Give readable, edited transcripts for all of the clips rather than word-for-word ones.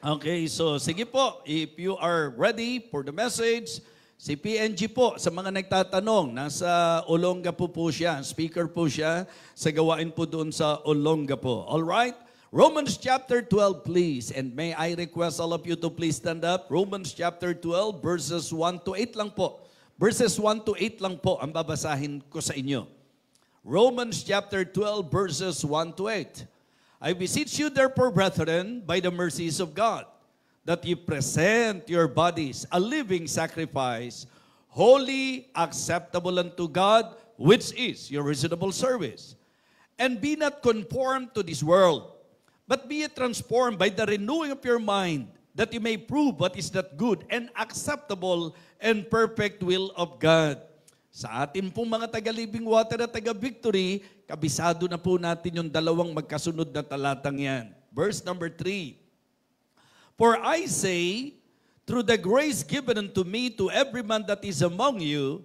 Okay, so sige po, if you are ready for the message, si PNG po, sa mga nagtatanong, nasa Olongapo po siya, speaker po siya, sa gawain po doon sa Olongapo. All right? Romans chapter 12, please. And may I request all of you to please stand up. Romans chapter 12, verses 1 to 8 lang po. Verses 1 to 8 lang po ang babasahin ko sa inyo. Romans chapter 12, verses 1 to 8. I beseech you therefore, brethren, by the mercies of God, that ye present your bodies a living sacrifice, holy, acceptable unto God, which is your reasonable service. And be not conformed to this world, but be ye transformed by the renewing of your mind, that you may prove what is that good and acceptable and perfect will of God. Sa atin pong mga taga-Living Water at taga-Victory, kabisado na po natin yung dalawang magkasunod na talatang yan. Verse number 3. For I say, through the grace given unto me, to every man that is among you,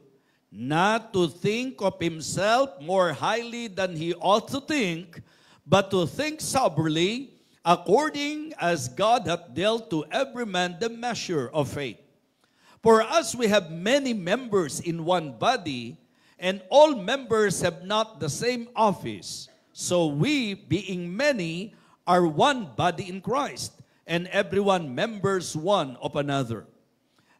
not to think of himself more highly than he ought to think, but to think soberly, according as God hath dealt to every man the measure of faith. For as we have many members in one body, and all members have not the same office, so we, being many, are one body in Christ, and everyone members one of another.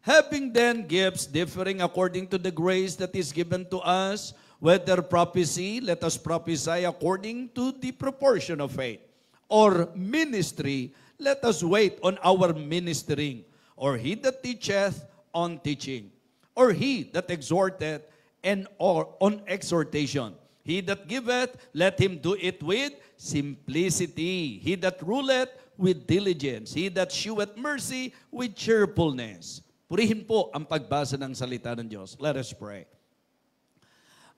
Having then gifts differing according to the grace that is given to us, whether prophecy, let us prophesy according to the proportion of faith, or ministry, let us wait on our ministering, or he that teacheth, on teaching, or he that exhorteth, and or on exhortation. He that giveth, let him do it with simplicity. He that ruleth, with diligence. He that sheweth mercy, with cheerfulness. Purihin po ang pagbasa ng salita ng Diyos. Let us pray.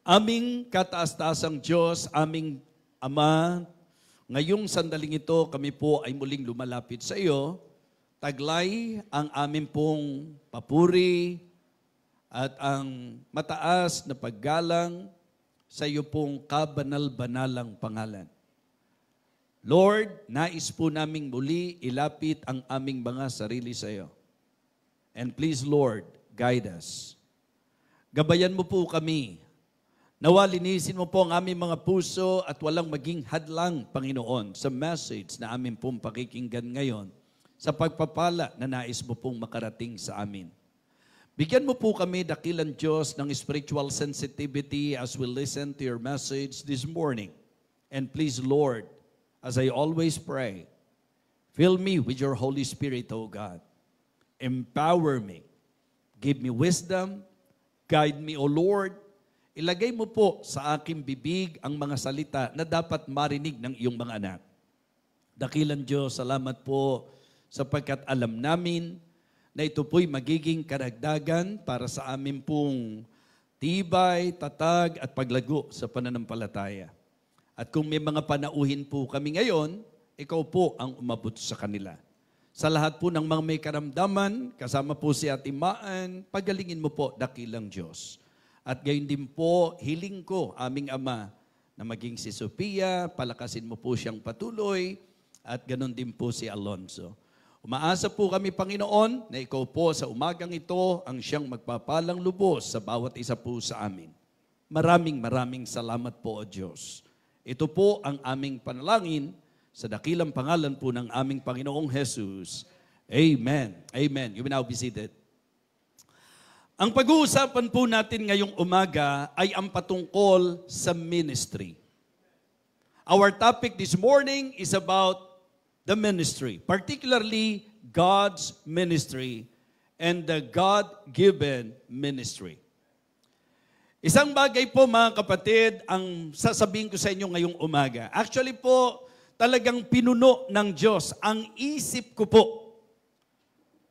Aming kataas-taasang Diyos, aming Ama, ngayong sandaling ito, kami po ay muling lumalapit sa iyo. Taglay ang amin pong papuri at ang mataas na paggalang sa iyo pong kabanal-banalang pangalan. Lord, nais po naming muli ilapit ang aming mga sarili sa iyo. And please, Lord, guide us. Gabayan mo po kami. Nawa linisin mo po ang aming mga puso at walang maging hadlang, Panginoon, sa message na aming pong pakikinggan ngayon, sa pagpapala na nais mo pong makarating sa amin. Bigyan mo po kami, dakilang Diyos, ng spiritual sensitivity as we listen to your message this morning. And please, Lord, as I always pray, fill me with your Holy Spirit, O God. Empower me. Give me wisdom. Guide me, O Lord. Ilagay mo po sa aking bibig ang mga salita na dapat marinig ng iyong mga anak. Dakilang Diyos, salamat po sapagkat alam namin na ito po'y magiging karagdagan para sa amin pong tibay, tatag at paglago sa pananampalataya. At kung may mga panauhin po kami ngayon, ikaw po ang umabot sa kanila. Sa lahat po ng mga may karamdaman, kasama po si Ate Maan, pagalingin mo po, dakilang Diyos. At gayon din po, hiling ko, aming Ama, na maging si Sophia, palakasin mo po siyang patuloy, at ganon din po si Alonzo. Umaasa po kami, Panginoon, na ikaw po sa umagang ito ang siyang magpapalang lubos sa bawat isa po sa amin. Maraming salamat po, O Diyos. Ito po ang aming panalangin sa dakilang pangalan po ng aming Panginoong Jesus. Amen. Amen. You may now be seated. Ang pag-uusapan po natin ngayong umaga ay ang patungkol sa ministry. Our topic this morning is about the ministry, particularly God's ministry and the God-given ministry. Isang bagay po mga kapatid ang sasabihin ko sa inyo ngayong umaga. Actually po, talagang pinuno ng Diyos ang isip ko po.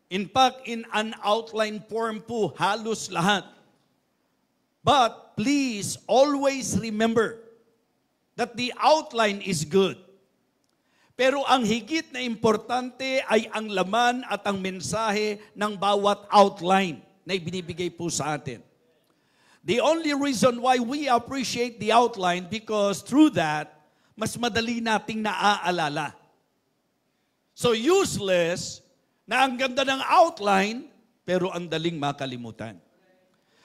In fact, in an outline form po, halos lahat. But please always remember that the outline is good. Pero ang higit na importante ay ang laman at ang mensahe ng bawat outline na ibinibigay po sa atin. The only reason why we appreciate the outline because through that, mas madali nating naaalala. So useless na ang ganda ng outline, pero ang daling makalimutan.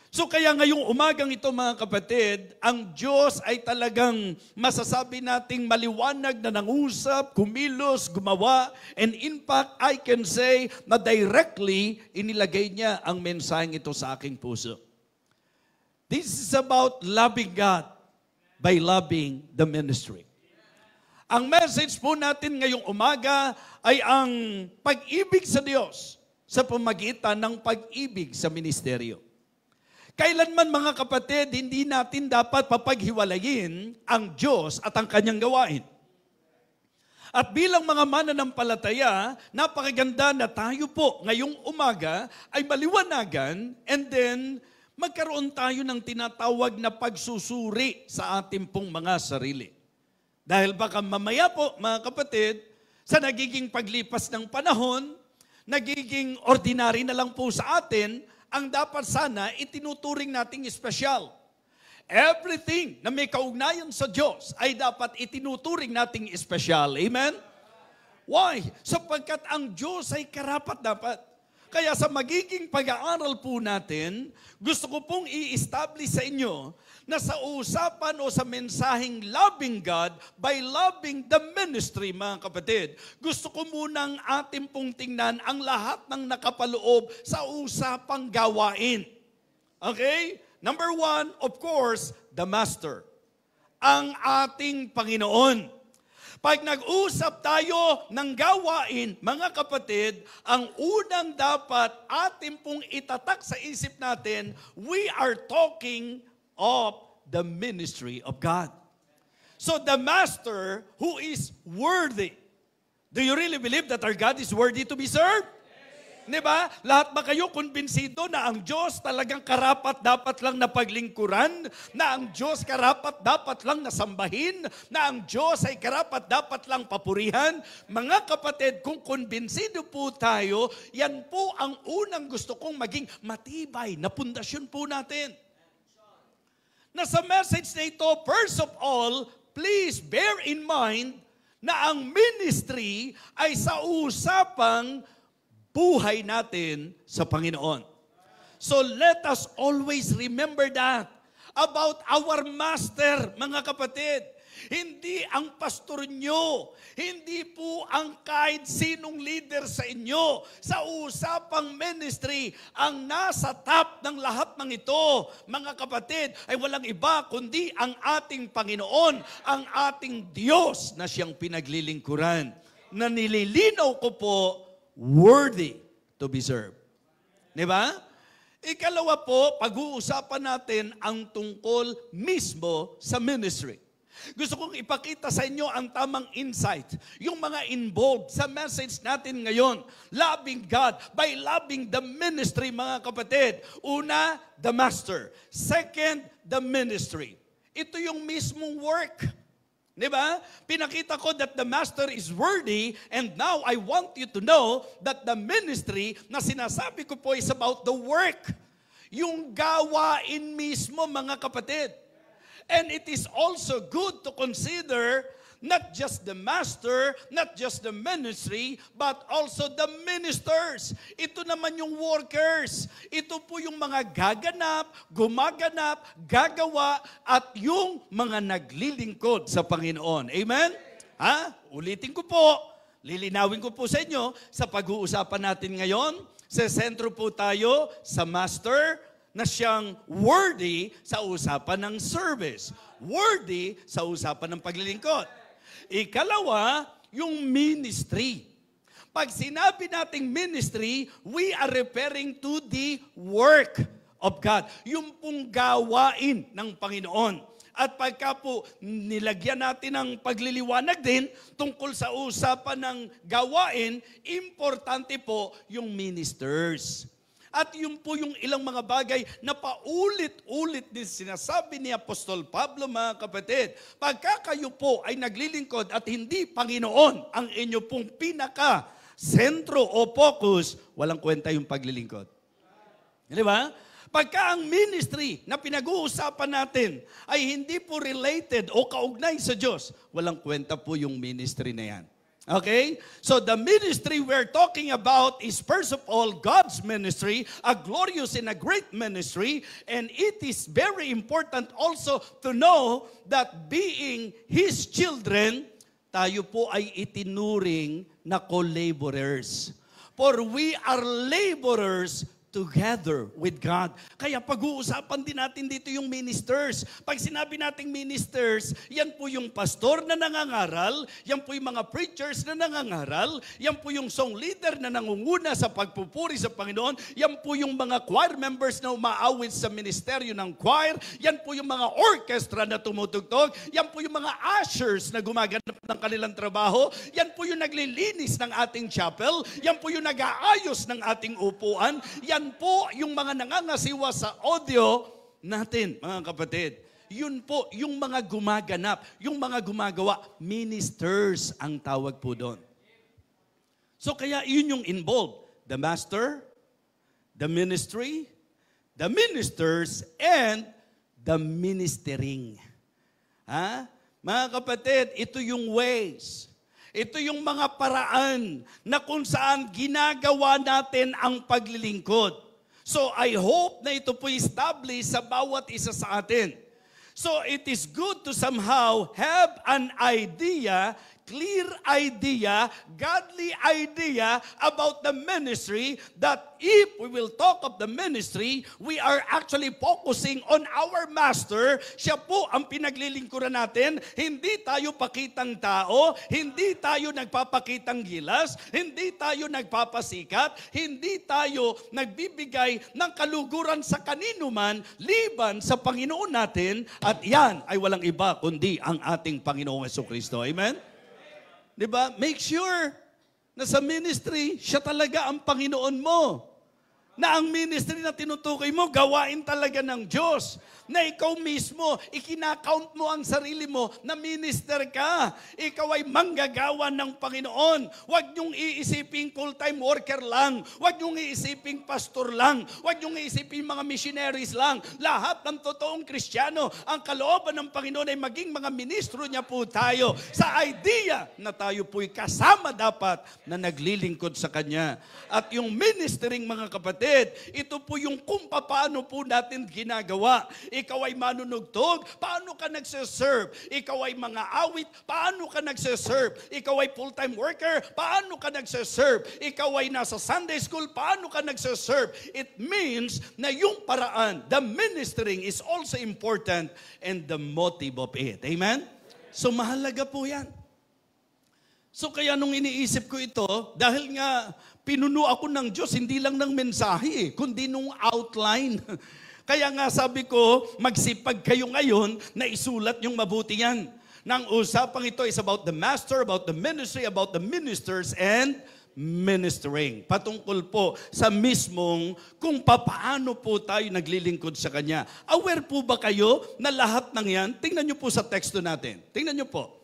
So kaya ngayong umagang ito mga kapatid, ang Diyos ay talagang masasabi nating maliwanag na nangusap, kumilos, gumawa, and in fact, I can say na directly inilagay niya ang mensaheng ito sa aking puso. This is about loving God by loving the ministry. Ang message po natin ngayong umaga ay ang pag-ibig sa Diyos sa pamagitan ng pag-ibig sa ministeryo. Kailanman mga kapatid, hindi natin dapat papaghiwalayin ang Diyos at ang kanyang gawain. At bilang mga mananampalataya, napakaganda na tayo po ngayong umaga ay maliwanagan and then magkaroon tayo ng tinatawag na pagsusuri sa ating pong mga sarili. Dahil baka mamaya po mga kapatid, sa nagiging paglipas ng panahon, nagiging ordinary na lang po sa atin, ang dapat sana itinuturing nating espesyal. Everything na may kaugnayan sa Diyos ay dapat itinuturing nating espesyal. Amen? Why? Sapagkat ang Diyos ay karapat-dapat. Kaya sa magiging pag-aaral po natin, gusto ko pong i-establish sa inyo na sa usapan o sa mensaheng loving God by loving the ministry, mga kapatid, gusto ko munang atin pong tingnan ang lahat ng nakapaloob sa usapang gawain. Okay? Number one, of course, the Master. Ang ating Panginoon. Pag nag-usap tayo ng gawain, mga kapatid, ang unang dapat atin pong itatak sa isip natin, we are talking of the ministry of God. So the Master who is worthy. Do you really believe that our God is worthy to be served? Diba? Lahat ba kayo kumbinsido na ang Diyos talagang karapat dapat lang na paglingkuran? Na ang Diyos karapat dapat lang nasambahin? Na ang Diyos ay karapat dapat lang papurihan? Mga kapatid, kung kumbinsido po tayo, yan po ang unang gusto kong maging matibay na pundasyon po natin. Na sa message na ito, first of all, please bear in mind na ang ministry ay sa usapang buhay natin sa Panginoon. So let us always remember that about our Master, mga kapatid. Hindi ang pastor nyo, hindi po ang kahit sinong leader sa inyo. Sa usapang ministry, ang nasa top ng lahat ng ito, mga kapatid, ay walang iba kundi ang ating Panginoon, ang ating Diyos na siyang pinaglilingkuran. Na nililinaw ko po, worthy to be served. Diba? Ikalawa po, pag-uusapan natin ang tungkol mismo sa ministry. Gusto kong ipakita sa inyo ang tamang insight, yung mga involved sa message natin ngayon. Loving God by loving the ministry, mga kapatid. Una, the Master. Second, the ministry. Ito yung mismong work. Diba? Pinakita ko that the Master is worthy, and now I want you to know that the ministry na sinasabi ko po is about the work. Yung gawain mismo, mga kapatid. And it is also good to consider not just the Master, not just the ministry, but also the ministers. Ito naman yung workers. Ito po yung mga gaganap, gumaganap, gagawa, at yung mga naglilingkod sa Panginoon. Amen? Ulitin ko po, lilinawin ko po sa inyo, sa pag-uusapan natin ngayon, sa sentro po tayo sa Master, na siyang worthy sa usapan ng service. Worthy sa usapan ng paglilingkod. Ikalawa, yung ministry. Pag sinabi nating ministry, we are referring to the work of God. Yung pong gawain ng Panginoon. At pagka po nilagyan natin ng pagliliwanag din tungkol sa usapan ng gawain, importante po yung ministers. At yun po yung ilang mga bagay na paulit-ulit din sinasabi ni Apostol Pablo, mga kapatid. Pagka kayo po ay naglilingkod at hindi Panginoon ang inyo pong pinaka-sentro o focus, walang kwenta yung paglilingkod. Di ba? Pagka ang ministry na pinag-uusapan natin ay hindi po related o kaugnay sa Diyos, walang kwenta po yung ministry na yan. Okay? So the ministry we're talking about is first of all God's ministry, a glorious and a great ministry, and it is very important also to know that being His children, tayo po ay itinuring na co-laborers. For we are laborers together with God. Kaya pag-uusapan din natin dito yung ministers. Pag sinabi nating ministers, yan po yung pastor na nangangaral, yan po yung mga preachers na nangangaral, yan po yung song leader na nangunguna sa pagpupuri sa Panginoon, yan po yung mga choir members na umaawit sa ministeryo ng choir, yan po yung mga orchestra na tumutugtog, yan po yung mga ushers na gumaganap ng kanilang trabaho, yan po yung naglilinis ng ating chapel, yan po yung nag-aayos ng ating upuan, yan po yung mga nangangasiwa sa audio natin, mga kapatid. Yun po yung mga gumaganap, yung mga gumagawa, ministers ang tawag po doon. So kaya yun yung involved. The master, the ministry, the ministers, and the ministering. Ha? Mga kapatid, ito yung ways. Ito yung mga paraan na kung saan ginagawa natin ang paglilingkod. So I hope na ito po establish sa bawat isa sa atin. So it is good to somehow have an idea, clear idea, godly idea about the ministry, that if we will talk of the ministry, we are actually focusing on our master. Siya po ang pinaglilingkuran natin. Hindi tayo pakitang tao, hindi tayo nagpapakitang gilas, hindi tayo nagpapasikat, hindi tayo nagbibigay ng kaluguran sa kanino man, liban sa Panginoon natin, at yan ay walang iba kundi ang ating Panginoong Jesucristo. Amen? Diba? Make sure na sa ministry, siya talaga ang Panginoon mo. Na ang ministry na tinutukoy mo, gawain talaga ng Diyos. Na ikaw mismo, ikinakount mo ang sarili mo na minister ka. Ikaw ay manggagawa ng Panginoon. Huwag niyong iisiping full-time worker lang. Huwag niyong iisiping pastor lang. Huwag niyong iisiping mga missionaries lang. Lahat ng totoong Kristiyano, ang kalooban ng Panginoon ay maging mga ministro niya po tayo. Sa idea na tayo po'y kasama dapat na naglilingkod sa Kanya. At yung ministering, mga kapatid, ito po yung kung paano po natin ginagawa. Ikaw ay manunugtog, paano ka nagsiserve? Ikaw ay mga awit, paano ka nagsiserve? Ikaw ay full-time worker, paano ka nagsiserve? Ikaw ay nasa Sunday school, paano ka nagsiserve? It means na yung paraan, the ministering is also important and the motive of it. Amen? So mahalaga po yan. So kaya nung iniisip ko ito, dahil nga pinuno ako ng Diyos, hindi lang ng mensahe, kundi nung outline. Kaya nga sabi ko, magsipag kayo ngayon na isulat yung mabuti yan. Nang usapang ito is about the master, about the ministry, about the ministers, and ministering. Patungkol po sa mismong kung paano po tayo naglilingkod sa Kanya. Aware po ba kayo na lahat ng yan? Tingnan nyo po sa teksto natin. Tingnan nyo po.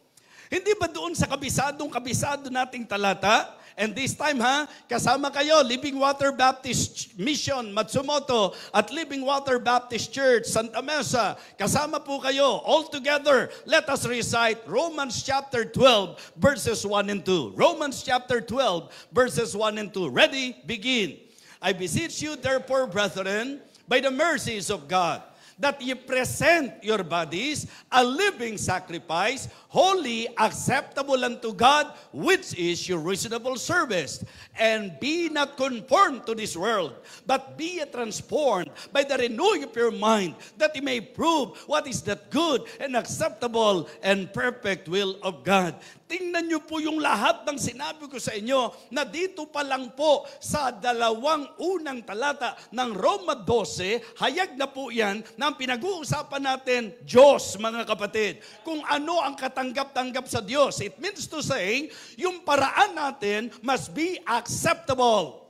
Hindi ba doon sa kabisado nating talata? And this time, kasama kayo, Living Water Baptist Mission, Matsumoto, at Living Water Baptist Church, Santa Mesa. Kasama po kayo. All together, let us recite Romans chapter 12, verses 1 and 2. Romans chapter 12, verses 1 and 2. Ready? Begin. I beseech you, therefore, brethren, by the mercies of God, that ye present your bodies a living sacrifice, holy, acceptable unto God, which is your reasonable service. And be not conformed to this world, but be ye transformed by the renewing of your mind, that ye may prove what is that good and acceptable and perfect will of God. Tingnan niyo po yung lahat ng sinabi ko sa inyo na dito pa lang po sa dalawang unang talata ng Roma 12, hayag na po yan na ang pinag-uusapan natin, Diyos, mga kapatid. Kung ano ang katanggap-tanggap sa Diyos. It means to say, yung paraan natin must be acceptable.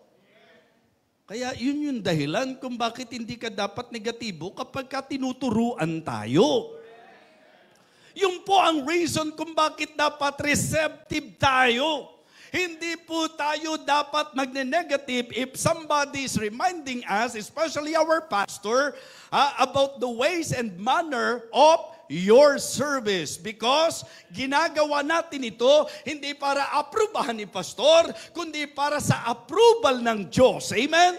Kaya yun yung dahilan kung bakit hindi ka dapat negatibo kapag ka tinuturuan tayo. Yung po ang reason kung bakit dapat receptive tayo. Hindi po tayo dapat magne-negative if somebody is reminding us, especially our pastor, about the ways and manner of your service. Because ginagawa natin ito hindi para aprubahan ni pastor, kundi para sa approval ng Diyos. Amen?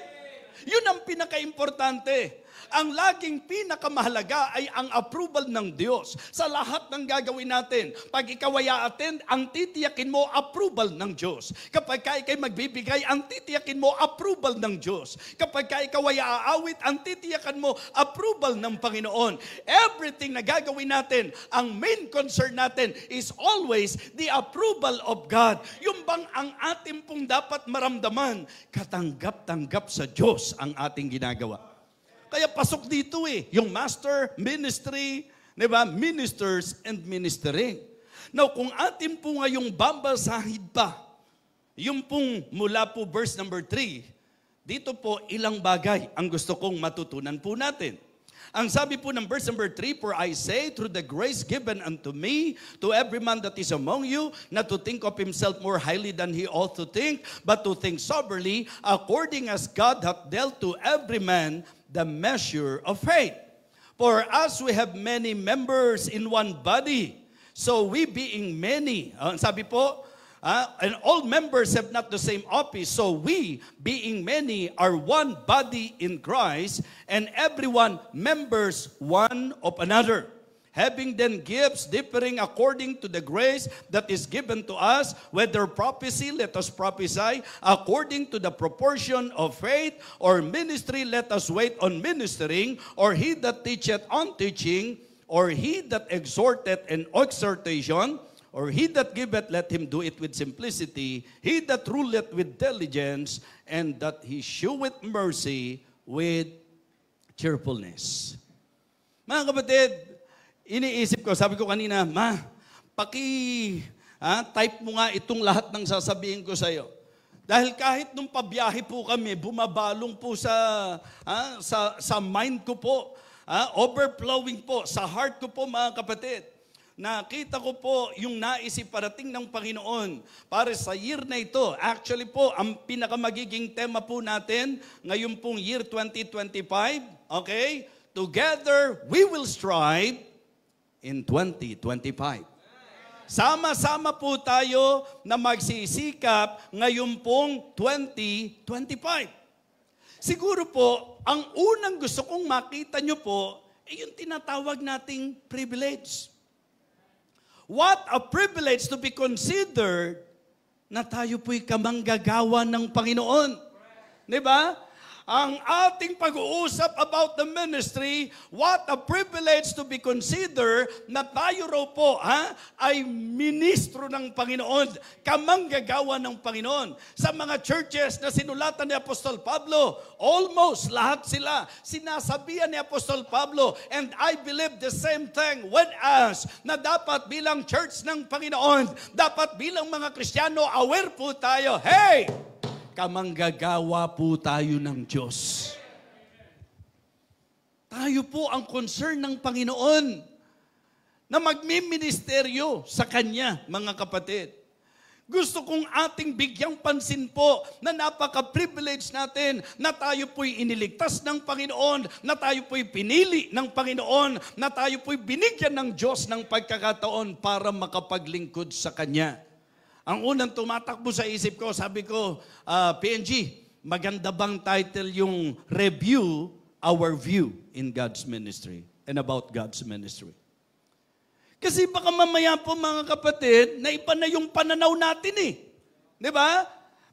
Yun ang pinaka-importante. Ang laging pinakamahalaga ay ang approval ng Diyos sa lahat ng gagawin natin. Pag ikaw ay a-attend, ang titiyakin mo approval ng Diyos. Kapag ikay magbibigay, ang titiyakin mo approval ng Diyos. Kapag ikaw ay aawit, ang titiyakan mo approval ng Panginoon. Everything na gagawin natin, ang main concern natin is always the approval of God. Yung bang ang ating pong dapat maramdaman, katanggap-tanggap sa Diyos ang ating ginagawa. Kaya pasok dito yung master, ministry, di ba? Ministers and ministering. Now, kung atin po ngayong babasahin pa, yung pong mula po verse number 3, dito po ilang bagay ang gusto kong matutunan po natin. Ang sabi po ng verse number 3, "For I say, through the grace given unto me, to every man that is among you, not to think of himself more highly than he ought to think, but to think soberly, according as God hath dealt to every man the measure of faith. For as we have many members in one body, so we being many," sabi po, "and all members have not the same office, so we being many are one body in Christ, and everyone members one of another. Having then gifts differing according to the grace that is given to us, whether prophecy, let us prophesy according to the proportion of faith, or ministry, let us wait on ministering, or he that teacheth on teaching, or he that exhorteth in exhortation, or he that giveth, let him do it with simplicity, he that ruleth with diligence, and that he sheweth mercy with cheerfulness." Mga kapatid, iniisip ko, sabi ko kanina, "Ma, type mo nga itong lahat ng sasabihin ko sa iyo." Dahil kahit nung pabiyahe po kami, bumabalong po sa mind ko po, overflowing po, sa heart ko po mga kapatid. Nakita ko po yung naisip parating ng Panginoon para sa year na ito. Actually po, ang pinakamagiging tema po natin ngayon pong year 2025, okay? Together we will strive in 2025. Sama-sama po tayo na magsisikap ngayon pong 2025. Siguro po, ang unang gusto kong makita nyo po, ay yung tinatawag nating privilege. What a privilege to be considered na tayo po'y kamanggagawa ng Panginoon. Diba? Ang ating pag-uusap about the ministry, what a privilege to be considered na tayo raw po ay ministro ng Panginoon, kamanggagawa ng Panginoon. Sa mga churches na sinulatan ni Apostol Pablo, almost lahat sila sinasabihan ni Apostol Pablo, and I believe the same thing with us, na dapat bilang church ng Panginoon, dapat bilang mga Kristiyano, aware po tayo, hey! Kamanggagawa po tayo ng Diyos. Tayo po ang concern ng Panginoon na magmiministeryo sa Kanya, mga kapatid. Gusto kong ating bigyang pansin po na napaka-privilege natin na tayo po'y iniligtas ng Panginoon, na tayo po'y pinili ng Panginoon, na tayo po'y binigyan ng Diyos ng pagkakataon para makapaglingkod sa Kanya. Ang unang tumatakbo sa isip ko, sabi ko, PNG, maganda bang title yung review our view in God's ministry and about God's ministry? Kasi baka mamaya po mga kapatid, na iba na yung pananaw natin Di ba?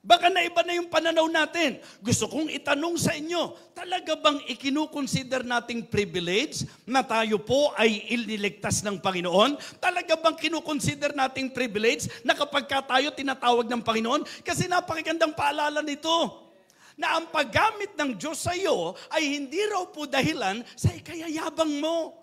Baka na iba na yung pananaw natin. Gusto kong itanong sa inyo, talaga bang ikinukonsider nating privilege na tayo po ay iniligtas ng Panginoon? Talaga bang kinukonsider nating privilege na kapag tayo tinatawag ng Panginoon? Kasi napakagandang paalala nito, na ang paggamit ng Diyos sa iyo ay hindi raw po dahilan sa ikayayabang mo,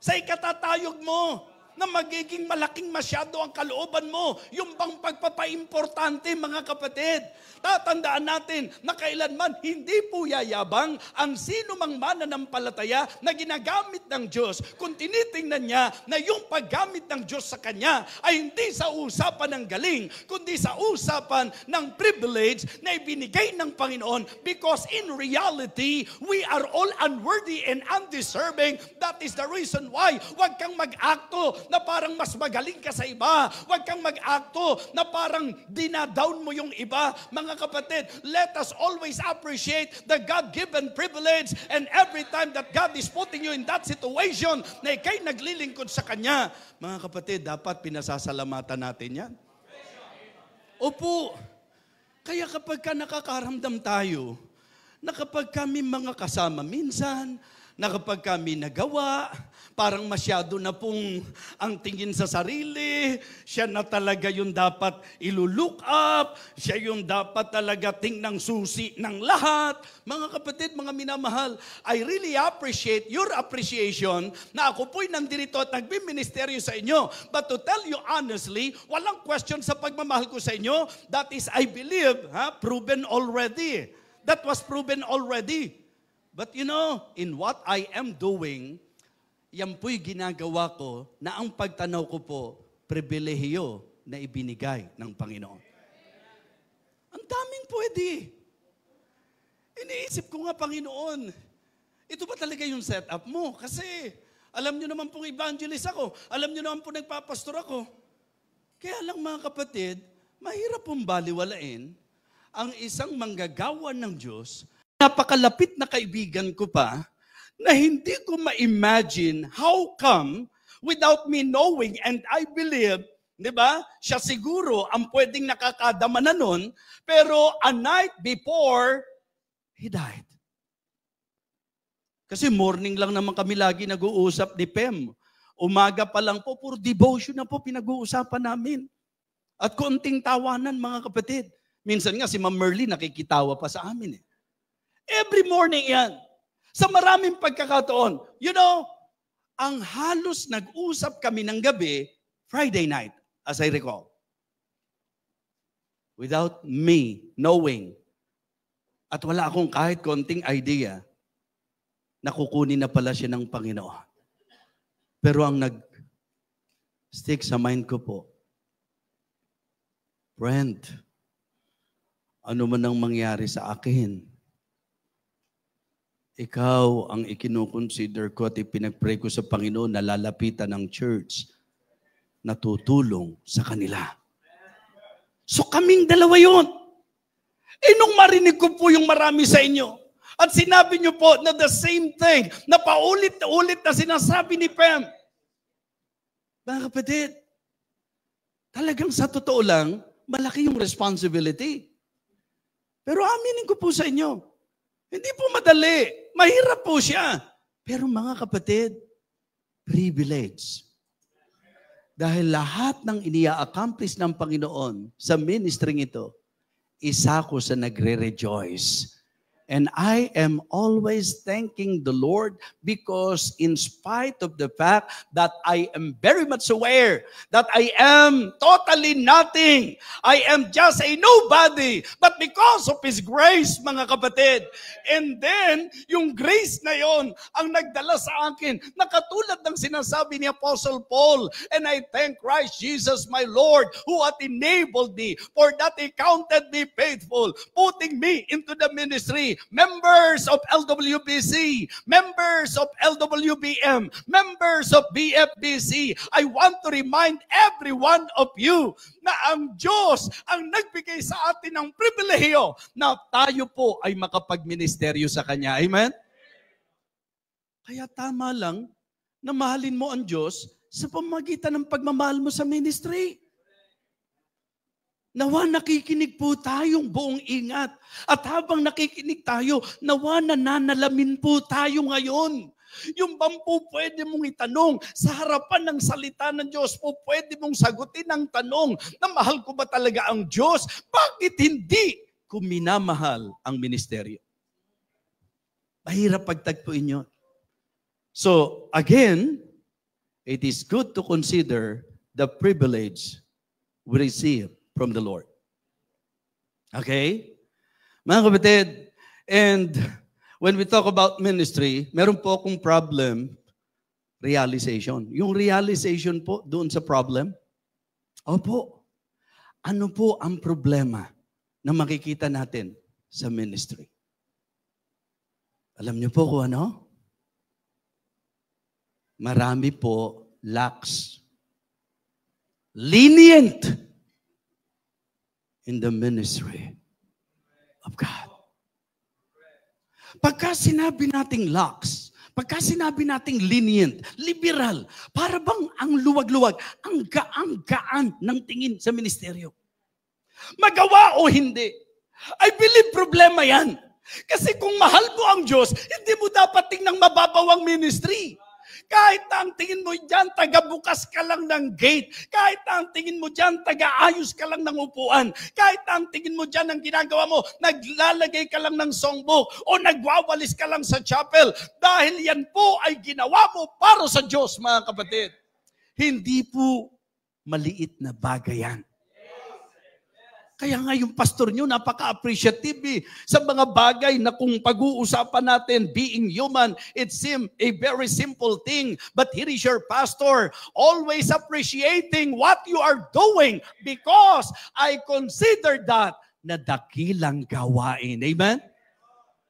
sa ikatatayog mo. na magiging malaking masyado ang kalooban mo. Yung bang pagpapaimportante, mga kapatid. Tatandaan natin na kailanman hindi po yayabang ang sino mang mananampalataya na ginagamit ng Diyos kung tinitingnan niya na yung paggamit ng Diyos sa kanya ay hindi sa usapan ng galing, kundi sa usapan ng privilege na ibinigay ng Panginoon, because in reality, we are all unworthy and undeserving. That is the reason why huwag kang mag-akto na parang mas magaling ka sa iba. Huwag kang mag-akto na parang dinadown mo yung iba. Mga kapatid, let us always appreciate the God-given privilege, and every time that God is putting you in that situation na ikay naglilingkod sa Kanya, mga kapatid, dapat pinasasalamatan natin yan. Opo. Kaya kapag ka nakakaramdam tayo, na kapag kami mga kasama minsan, na kapag kami nagawa, parang masyado na pong ang tingin sa sarili, siya na talaga yung dapat ilulook up, siya yung dapat talaga tingnang susi ng lahat. Mga kapatid, mga minamahal, I really appreciate your appreciation na ako po'y nandito at nagbiministeryo sa inyo. But to tell you honestly, walang question sa pagmamahal ko sa inyo. That is, I believe, proven already. That was proven already. But you know, in what I am doing, yan po'y ginagawa ko na ang pagtanaw ko po, pribilehiyo na ibinigay ng Panginoon. Ang daming pwede. Iniisip ko nga, Panginoon, ito ba talaga yung setup mo? Kasi alam nyo naman pong evangelist ako. Alam nyo naman pong nagpapastor ako. Kaya lang mga kapatid, mahirap pong baliwalain ang isang manggagawa ng Diyos, napakalapit na kaibigan ko pa, na hindi ko ma-imagine how come without me knowing, and I believe, di ba, siya siguro ang pwedeng nakakadama na nun, pero a night before, he died. Kasi morning lang naman kami lagi nag-uusap ni Pem. Umaga pa lang po, puro devotion na po pinag-uusapan namin. At konting tawanan, mga kapatid. Minsan nga si Ma'am Merly nakikitawa pa sa amin eh. Every morning yan. Sa maraming pagkakataon. You know, ang halos nag-usap kami ng gabi, Friday night, as I recall. Without me knowing. At wala akong kahit konting idea na kukunin na pala siya ng Panginoon. Pero ang nag-stick sa mind ko po, friend, ano man ang mangyari sa akin, ikaw ang ikinukonsider ko at ipinag-pray ko sa Panginoon na lalapitan ng church na tutulong sa kanila. So kaming dalawa yun. Nung marinig ko po yung marami sa inyo, at sinabi nyo po na the same thing, na paulit-ulit na sinasabi ni Pam. Mga kapatid, talagang sa totoo lang, malaki yung responsibility. Pero aminin ko po sa inyo, hindi po madali. Mahirap po siya. Pero mga kapatid, privilege. Dahil lahat ng inia-accomplish ng Panginoon sa ministering ito, isa ko sa nagre-rejoice. And I am always thanking the Lord because in spite of the fact that I am very much aware that I am totally nothing, I am just a nobody, but because of His grace, mga kapatid. And then, yung grace na yon ang nagdala sa akin na katulad ng sinasabi ni Apostle Paul, and I thank Christ Jesus my Lord who hath enabled me, for that He counted me faithful, putting me into the ministry. Members of LWBC, members of LWBM, members of BFBC, I want to remind every one of you na ang Diyos ang nagbigay sa atin ng pribilehiyo na tayo po ay makapagministeryo sa Kanya. Amen? Kaya tama lang na mahalin mo ang Diyos sa pamamagitan ng pagmamahal mo sa ministry. Nawa nakikinig po tayong buong ingat. At habang nakikinig tayo, nawa nananalamin po tayo ngayon. Yung bang po pwede mong itanong sa harapan ng salita ng Diyos po, pwede mong sagutin ang tanong na mahal ko ba talaga ang Diyos? Bakit hindi ko minamahal ang ministeryo? Mahirap pagtagpuin yun. So, again, it is good to consider the privilege we receive from the Lord. Okay? Mga kapatid, and when we talk about ministry, meron po akong problem, realization. Yung realization po doon sa problem, opo, ano po ang problema na makikita natin sa ministry? Alam niyo po kung ano? Marami po lax, lenient in the ministry of God. Pagka sinabi nating lax, pagka sinabi nating lenient, liberal, para bang ang luwag-luwag, ang gaan-gaan ng tingin sa ministeryo. Magawa o hindi, I believe problema yan. Kasi kung mahal mo ang Diyos, hindi mo dapat tingnan mababaw ang ministry. Kahit na ang tingin mo dyan, taga-bukas ka lang ng gate. Kahit na ang tingin mo dyan, taga-ayos ka lang ng upuan. Kahit na ang tingin mo dyan, ang ginagawa mo, naglalagay ka lang ng songbook o nagwawalis ka lang sa chapel. Dahil yan po ay ginawa mo para sa Diyos, mga kapatid. Hindi po maliit na bagay yan. Kaya nga yung pastor nyo, napaka-appreciative sa mga bagay na kung pag-uusapan natin, being human, it seems a very simple thing. But here is your pastor, always appreciating what you are doing because I consider that na dakilang gawain. Amen?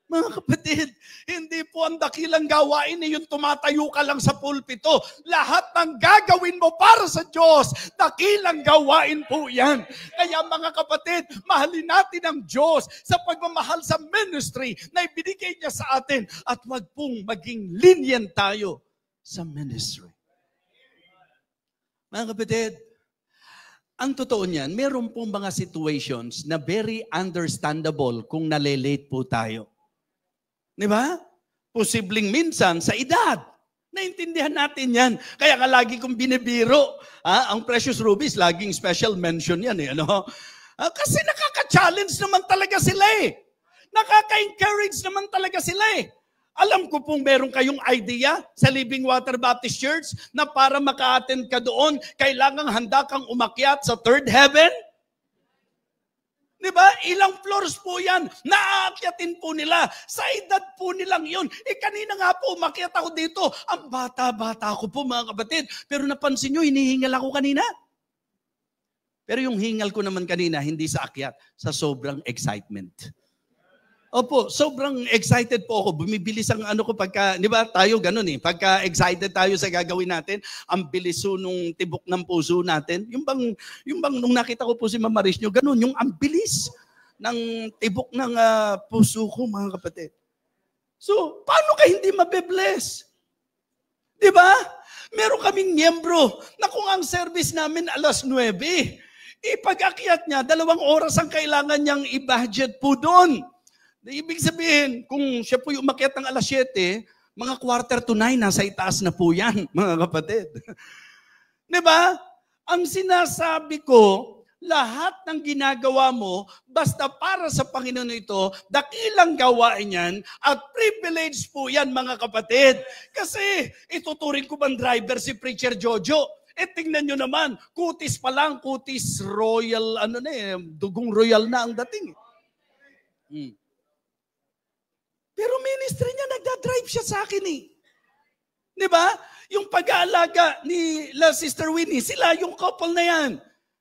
Mga kapatid, hindi po ang dakilang gawain yung tumatayo ka lang sa pulpito. Lahat ng gagawin mo para sa Diyos, dakilang gawain po yan. Kaya mga kapatid, mahalin natin ang Diyos sa pagmamahal sa ministry na ibinigay niya sa atin at wag pong maging lenient tayo sa ministry. Mga kapatid, ang totoo niyan, meron pong mga situations na very understandable kung nalilate po tayo. Di ba? Posibleng minsan sa edad. Naintindihan natin yan. Kaya nga lagi kong binibiro. Ang Precious Rubies, laging special mention yan. Ano? Kasi nakaka-challenge naman talaga sila Nakaka-encourage naman talaga sila Alam ko pong meron kayong idea sa Living Water Baptist Church na para maka-attend ka doon, kailangang handa kang umakyat sa third heaven. Diba? Ilang floors po yan. Naaakyatin po nila. Sa edad po nilang yun. Kanina nga po, umakyat ako dito. Ang bata-bata ko po, mga kapatid. Pero napansin nyo, hinihingal ako kanina. Pero yung hingal ko naman kanina, hindi sa akyat, sa sobrang excitement. Opo, sobrang excited po ako. Bumibilis ang ano ko pagka, di ba tayo ganun pagka excited tayo sa gagawin natin, ang bilis nung tibok ng puso natin. Yung bang nung nakita ko po si Mama Riz nyo, ganun, yung ang bilis ng tibok ng puso ko, mga kapatid. So, paano ka hindi mabe-bless? Di ba? Meron kaming miyembro na kung ang service namin 9:00, pag-akyat niya, 2 oras ang kailangan niyang i-budget po doon. Ibig sabihin, kung siya po yung umakyat ng 7:00, mga 8:45 nasa itaas na po yan, mga kapatid. Diba? Ang sinasabi ko, lahat ng ginagawa mo, basta para sa Panginoon ito, dakilang gawain yan, at privilege po yan, mga kapatid. Kasi, ituturing ko bang driver si Preacher Jojo? Tingnan nyo naman, kutis pa lang, kutis royal, dugong royal na ang dating. Pero ministry niya, nagdadrive siya sa akin Di ba? Yung pag-aalaga ni Sister Winnie, sila yung couple na yan.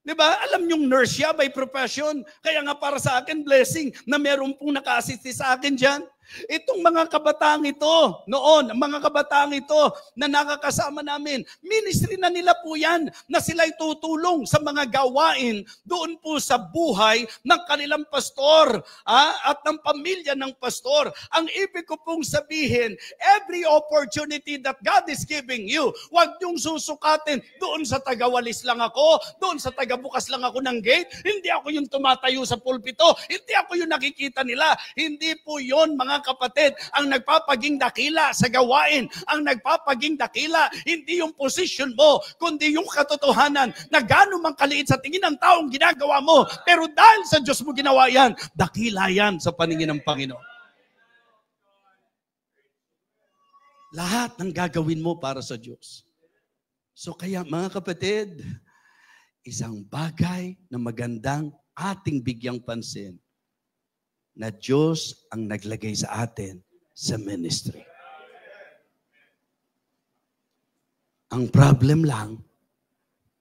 Di ba? Alam yung nurse siya by profession. Kaya nga para sa akin, blessing na meron pong naka-assist sa akin dyan. Itong mga kabataang ito, noon, mga kabataang ito na nakakasama namin, ministry na nila po yan, na sila'y tutulong sa mga gawain doon po sa buhay ng kanilang pastor at ng pamilya ng pastor. Ang ibig ko pong sabihin, every opportunity that God is giving you, huwag niyong susukatin, doon sa tagawalis lang ako, doon sa tagabukas lang ako ng gate, hindi ako yung tumatayo sa pulpito, hindi ako yung nakikita nila, hindi po yon mga kapatid, ang nagpapaging dakila sa gawain, ang nagpapaging dakila, hindi yung position mo, kundi yung katotohanan na gano'n mang kaliit sa tingin ng taong ginagawa mo, pero dahil sa Diyos mo ginawa yan, dakila yan sa paningin ng Panginoon. Lahat ng gagawin mo para sa Diyos. So kaya mga kapatid, isang bagay na magandang ating bigyang pansin na Diyos ang naglagay sa atin sa ministry. Ang problem lang,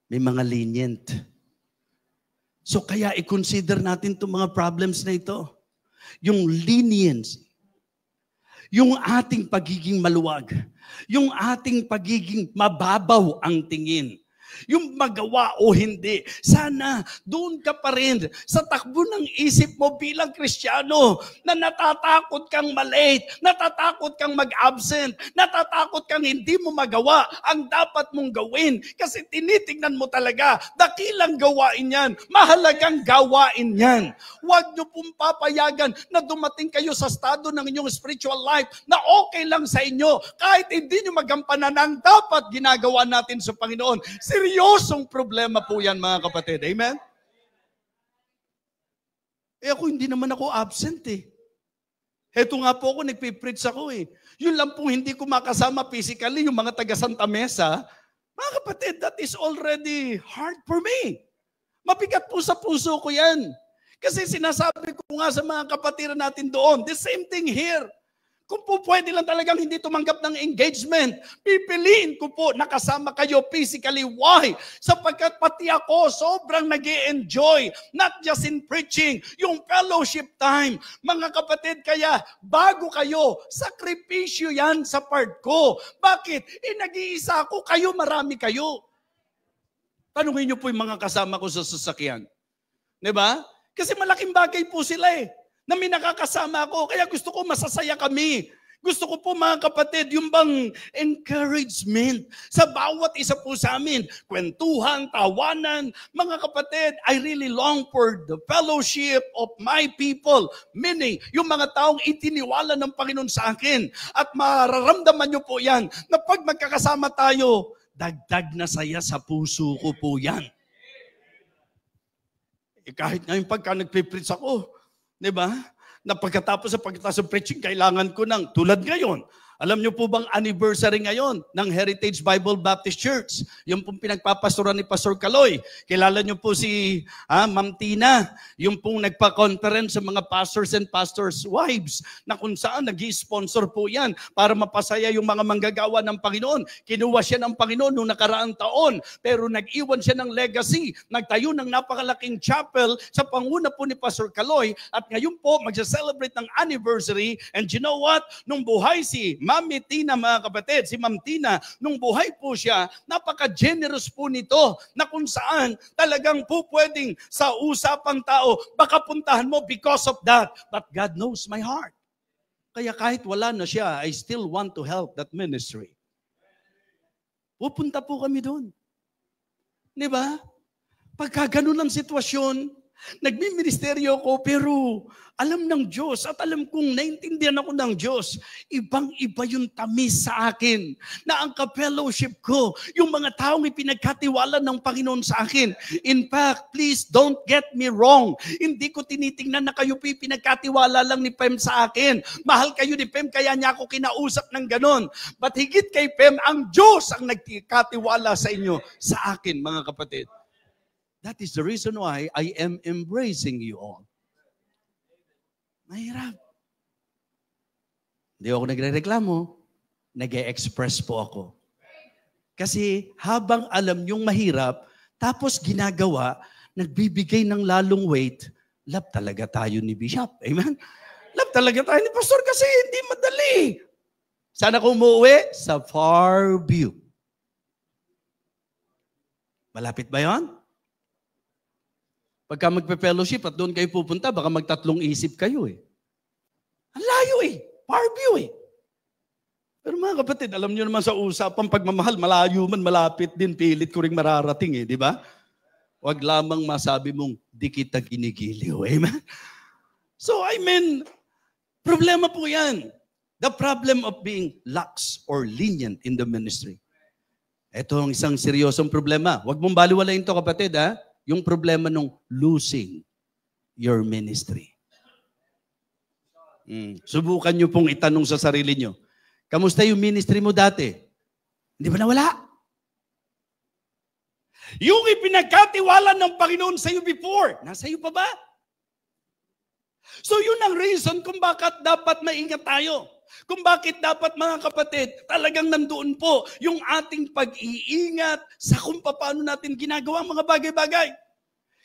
may mga lenient. So kaya i-consider natin itong mga problems na ito. Yung leniency, yung ating pagiging maluwag, yung ating pagiging mababaw ang tingin, yung magawa o hindi. Sana doon ka pa rin sa takbo ng isip mo bilang Kristiyano na natatakot kang malate, natatakot kang mag-absent, natatakot kang hindi mo magawa ang dapat mong gawin kasi tinitingnan mo talaga, dakilang gawain yan, mahalagang gawain yan. Huwag niyo pong papayagan na dumating kayo sa estado ng inyong spiritual life na okay lang sa inyo kahit hindi niyo magampanan ang dapat ginagawa natin sa Panginoon. Seryosong problema po yan, mga kapatid. Amen? Ako, hindi naman ako absent eh. Heto nga po ako, nagpipreach ako eh. Yun lang po hindi ko makasama physically, yung mga taga Santa Mesa. Mga kapatid, that is already hard for me. Mabigat po sa puso ko yan. Kasi sinasabi ko nga sa mga kapatiran natin doon, the same thing here. Kung po pwede lang talagang hindi tumanggap ng engagement, pipiliin ko po nakasama kayo physically. Why? Sapagkat pati ako sobrang nag-e-enjoy, not just in preaching, yung fellowship time. Mga kapatid, kaya bago kayo, sakripisyo yan sa part ko. Bakit? Nag-iisa ako, kayo marami kayo. Tanungin niyo po yung mga kasama ko sa sasakyan. Diba? Kasi malaking bagay po sila eh. Na may nakakasama ako, kaya gusto ko masasaya kami. Gusto ko po mga kapatid, yung bang encouragement sa bawat isa po sa amin. Kwentuhan, tawanan. Mga kapatid, I really long for the fellowship of my people. Meaning, yung mga taong itiniwala ng Panginoon sa akin. At mararamdaman nyo po yan, na pag magkakasama tayo, dagdag na saya sa puso ko po yan. Kahit ngayon pagka nagpipreach ako, diba? Na pagkatapos ng preaching, kailangan ko ng, tulad ngayon, alam niyo po bang anniversary ngayon ng Heritage Bible Baptist Church? Yung pong pinagpapastoran ni Pastor Kaloy. Kilala niyo po si Ma'am Tina, yung pong nagpa-conference sa mga pastors and pastors' wives, na kung saan nag-i-sponsor po yan para mapasaya yung mga manggagawa ng Panginoon. Kinuha siya ng Panginoon noong nakaraang taon, pero nag-iwan siya ng legacy. Nagtayo ng napakalaking chapel sa panguna po ni Pastor Kaloy, at ngayon po magsa-celebrate ng anniversary. And you know what? Nung buhay si Mami Tina, mga kapatid, si Ma'am Tina, nung buhay po siya, napaka-generous po nito na kung saan talagang po pwedeng sa usapang tao, baka puntahan mo because of that. But God knows my heart. Kaya kahit wala na siya, I still want to help that ministry. Pupunta po kami doon. Di ba? Pagka ganun ang sitwasyon, nagmi-ministeryo ko, pero alam ng Diyos at alam kong naintindihan ako ng Diyos, ibang-iba yung tamis sa akin na ang ka-fellowship ko, yung mga taong ipinagkatiwala ng Panginoon sa akin. In fact, please don't get me wrong. Hindi ko tinitingnan na kayo pinagkatiwala lang ni Pem sa akin. Mahal kayo ni Pem, kaya niya ako kinausap ng ganon. But higit kay Pem, ang Diyos ang nagkatiwala sa inyo, sa akin, mga kapatid. That is the reason why I am embracing you all. Mahirap. Hindi ako nagre-reklamo, nag-e-express po ako. Kasi habang alam niyong mahirap, tapos ginagawa, nagbibigay ng lalong weight, love talaga tayo ni Bishop. Amen? Love talaga tayo ni Pastor kasi hindi madali. Sana kung umuwi sa Fairview. Malapit ba yon? Pagka magpe-fellowship at doon kayo pupunta, baka magtatlong isip kayo eh. Ang layo eh. Fairview eh. Pero mga kapatid, alam niyo naman sa usapang pagmamahal, malayo man, malapit din, pilit ko ring mararating eh, di ba? Huwag lamang masabi mong, di kita ginigiliw. Amen? So, I mean, problema po yan. The problem of being lax or lenient in the ministry. Ito ang isang seryosong problema. Huwag mong baliwalain ito, kapatid, ha? Yung problema ng losing your ministry. Subukan nyo pong itanong sa sarili nyo, kamusta yung ministry mo dati? Hindi ba nawala? Yung ipinagkatiwala ng Panginoon sa iyo before, nasa iyo pa ba? So yun ang reason kung bakit dapat maingat tayo. Kung bakit dapat, mga kapatid, talagang nandoon po yung ating pag-iingat sa kung paano natin ginagawa ang mga bagay-bagay.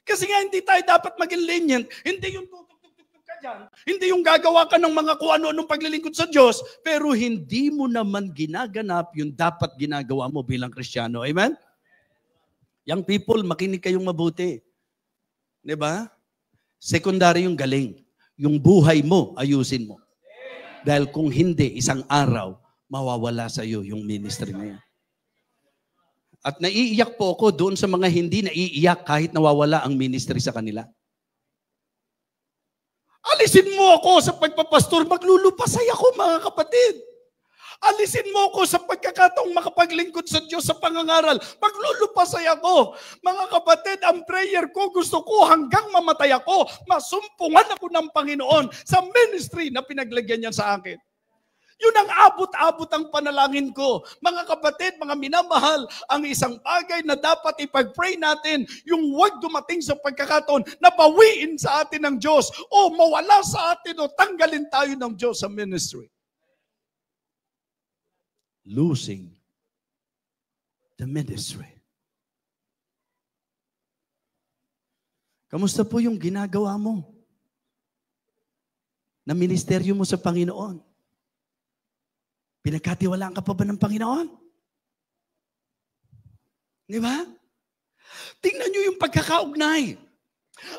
Kasi nga hindi tayo dapat maging lenient. Hindi yung tutok-tutok ka dyan. Hindi yung gagawa ka ng mga kung ano-anong paglilingkod sa Diyos, pero hindi mo naman ginaganap yung dapat ginagawa mo bilang Kristiyano. Amen? Young people, makinig kayong mabuti. Diba? Secondary yung galing. Yung buhay mo, ayusin mo. Dahil kung hindi, isang araw, mawawala sa iyo yung ministry na yan. At naiiyak po ako doon sa mga hindi naiiyak kahit nawawala ang ministry sa kanila. Alisin mo ako sa pagpapastor, maglulupasay ako, mga kapatid. Alisin mo ako sa pagkakataong makapaglingkod sa Diyos sa pangangaral, maglulupasay ako. Mga kapatid, ang prayer ko, gusto ko hanggang mamatay ako, masumpungan ako ng Panginoon sa ministry na pinaglagyan niya sa akin. Yun ang abot-abot ang panalangin ko. Mga kapatid, mga minamahal, ang isang bagay na dapat ipag-pray natin, yung huwag dumating sa pagkakataon na bawiin sa atin ng Diyos o mawala sa atin o tanggalin tayo ng Diyos sa ministry. Losing the ministry. Kamusta po yung ginagawa mo na ministeryo mo sa Panginoon? Pinagkatiwalaan ka pa ba ng Panginoon? Di ba? Tingnan nyo yung pagkakaugnay.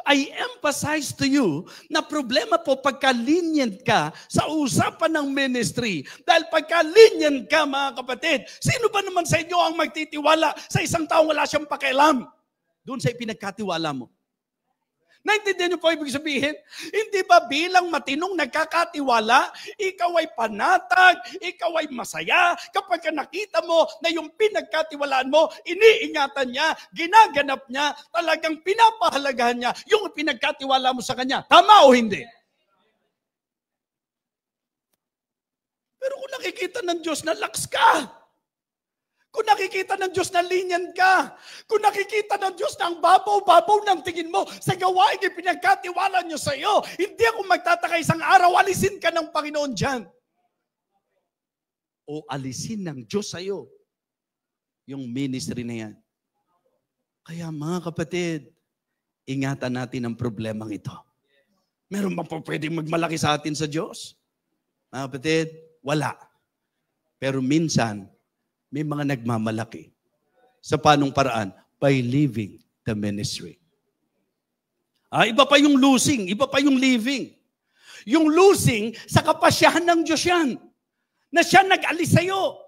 I emphasize to you na problema po pagka-lenient ka sa usapan ng ministry. Dahil pagka-lenient ka, mga kapatid, sino ba naman sa inyo ang magtitiwala sa isang taong wala siyang pakialam? Doon sa ipinagkatiwala mo. Naintindihan niyo po ibig sabihin? Hindi ba bilang matinong nagkakatiwala, ikaw ay panatag, ikaw ay masaya kapag nakita mo na yung pinagkatiwalaan mo, iniingatan niya, ginaganap niya, talagang pinapahalagahan niya yung pinagkatiwala mo sa kanya. Tama o hindi? Pero kung nakikita ng Diyos na lax ka, kung nakikita ng Diyos na lenient ka, kung nakikita ng Diyos na ang babaw-babaw ng tingin mo sa gawain ipinagkatiwala niyo sa iyo, hindi ako magtataka isang araw, alisin ka ng Panginoon dyan. O alisin ng Diyos sa iyo yung ministry na yan. Kaya mga kapatid, ingatan natin ang problemang ito. Meron ba po pwedeng magmalaki sa atin sa Diyos? Mga kapatid, wala. Pero minsan, may mga nagmamalaki. Sa panong paraan? By living the ministry. Iba pa yung losing, iba pa yung living. Yung losing, sa kapasyahan ng Diyos yan. Na siya nag-alis sa'yo.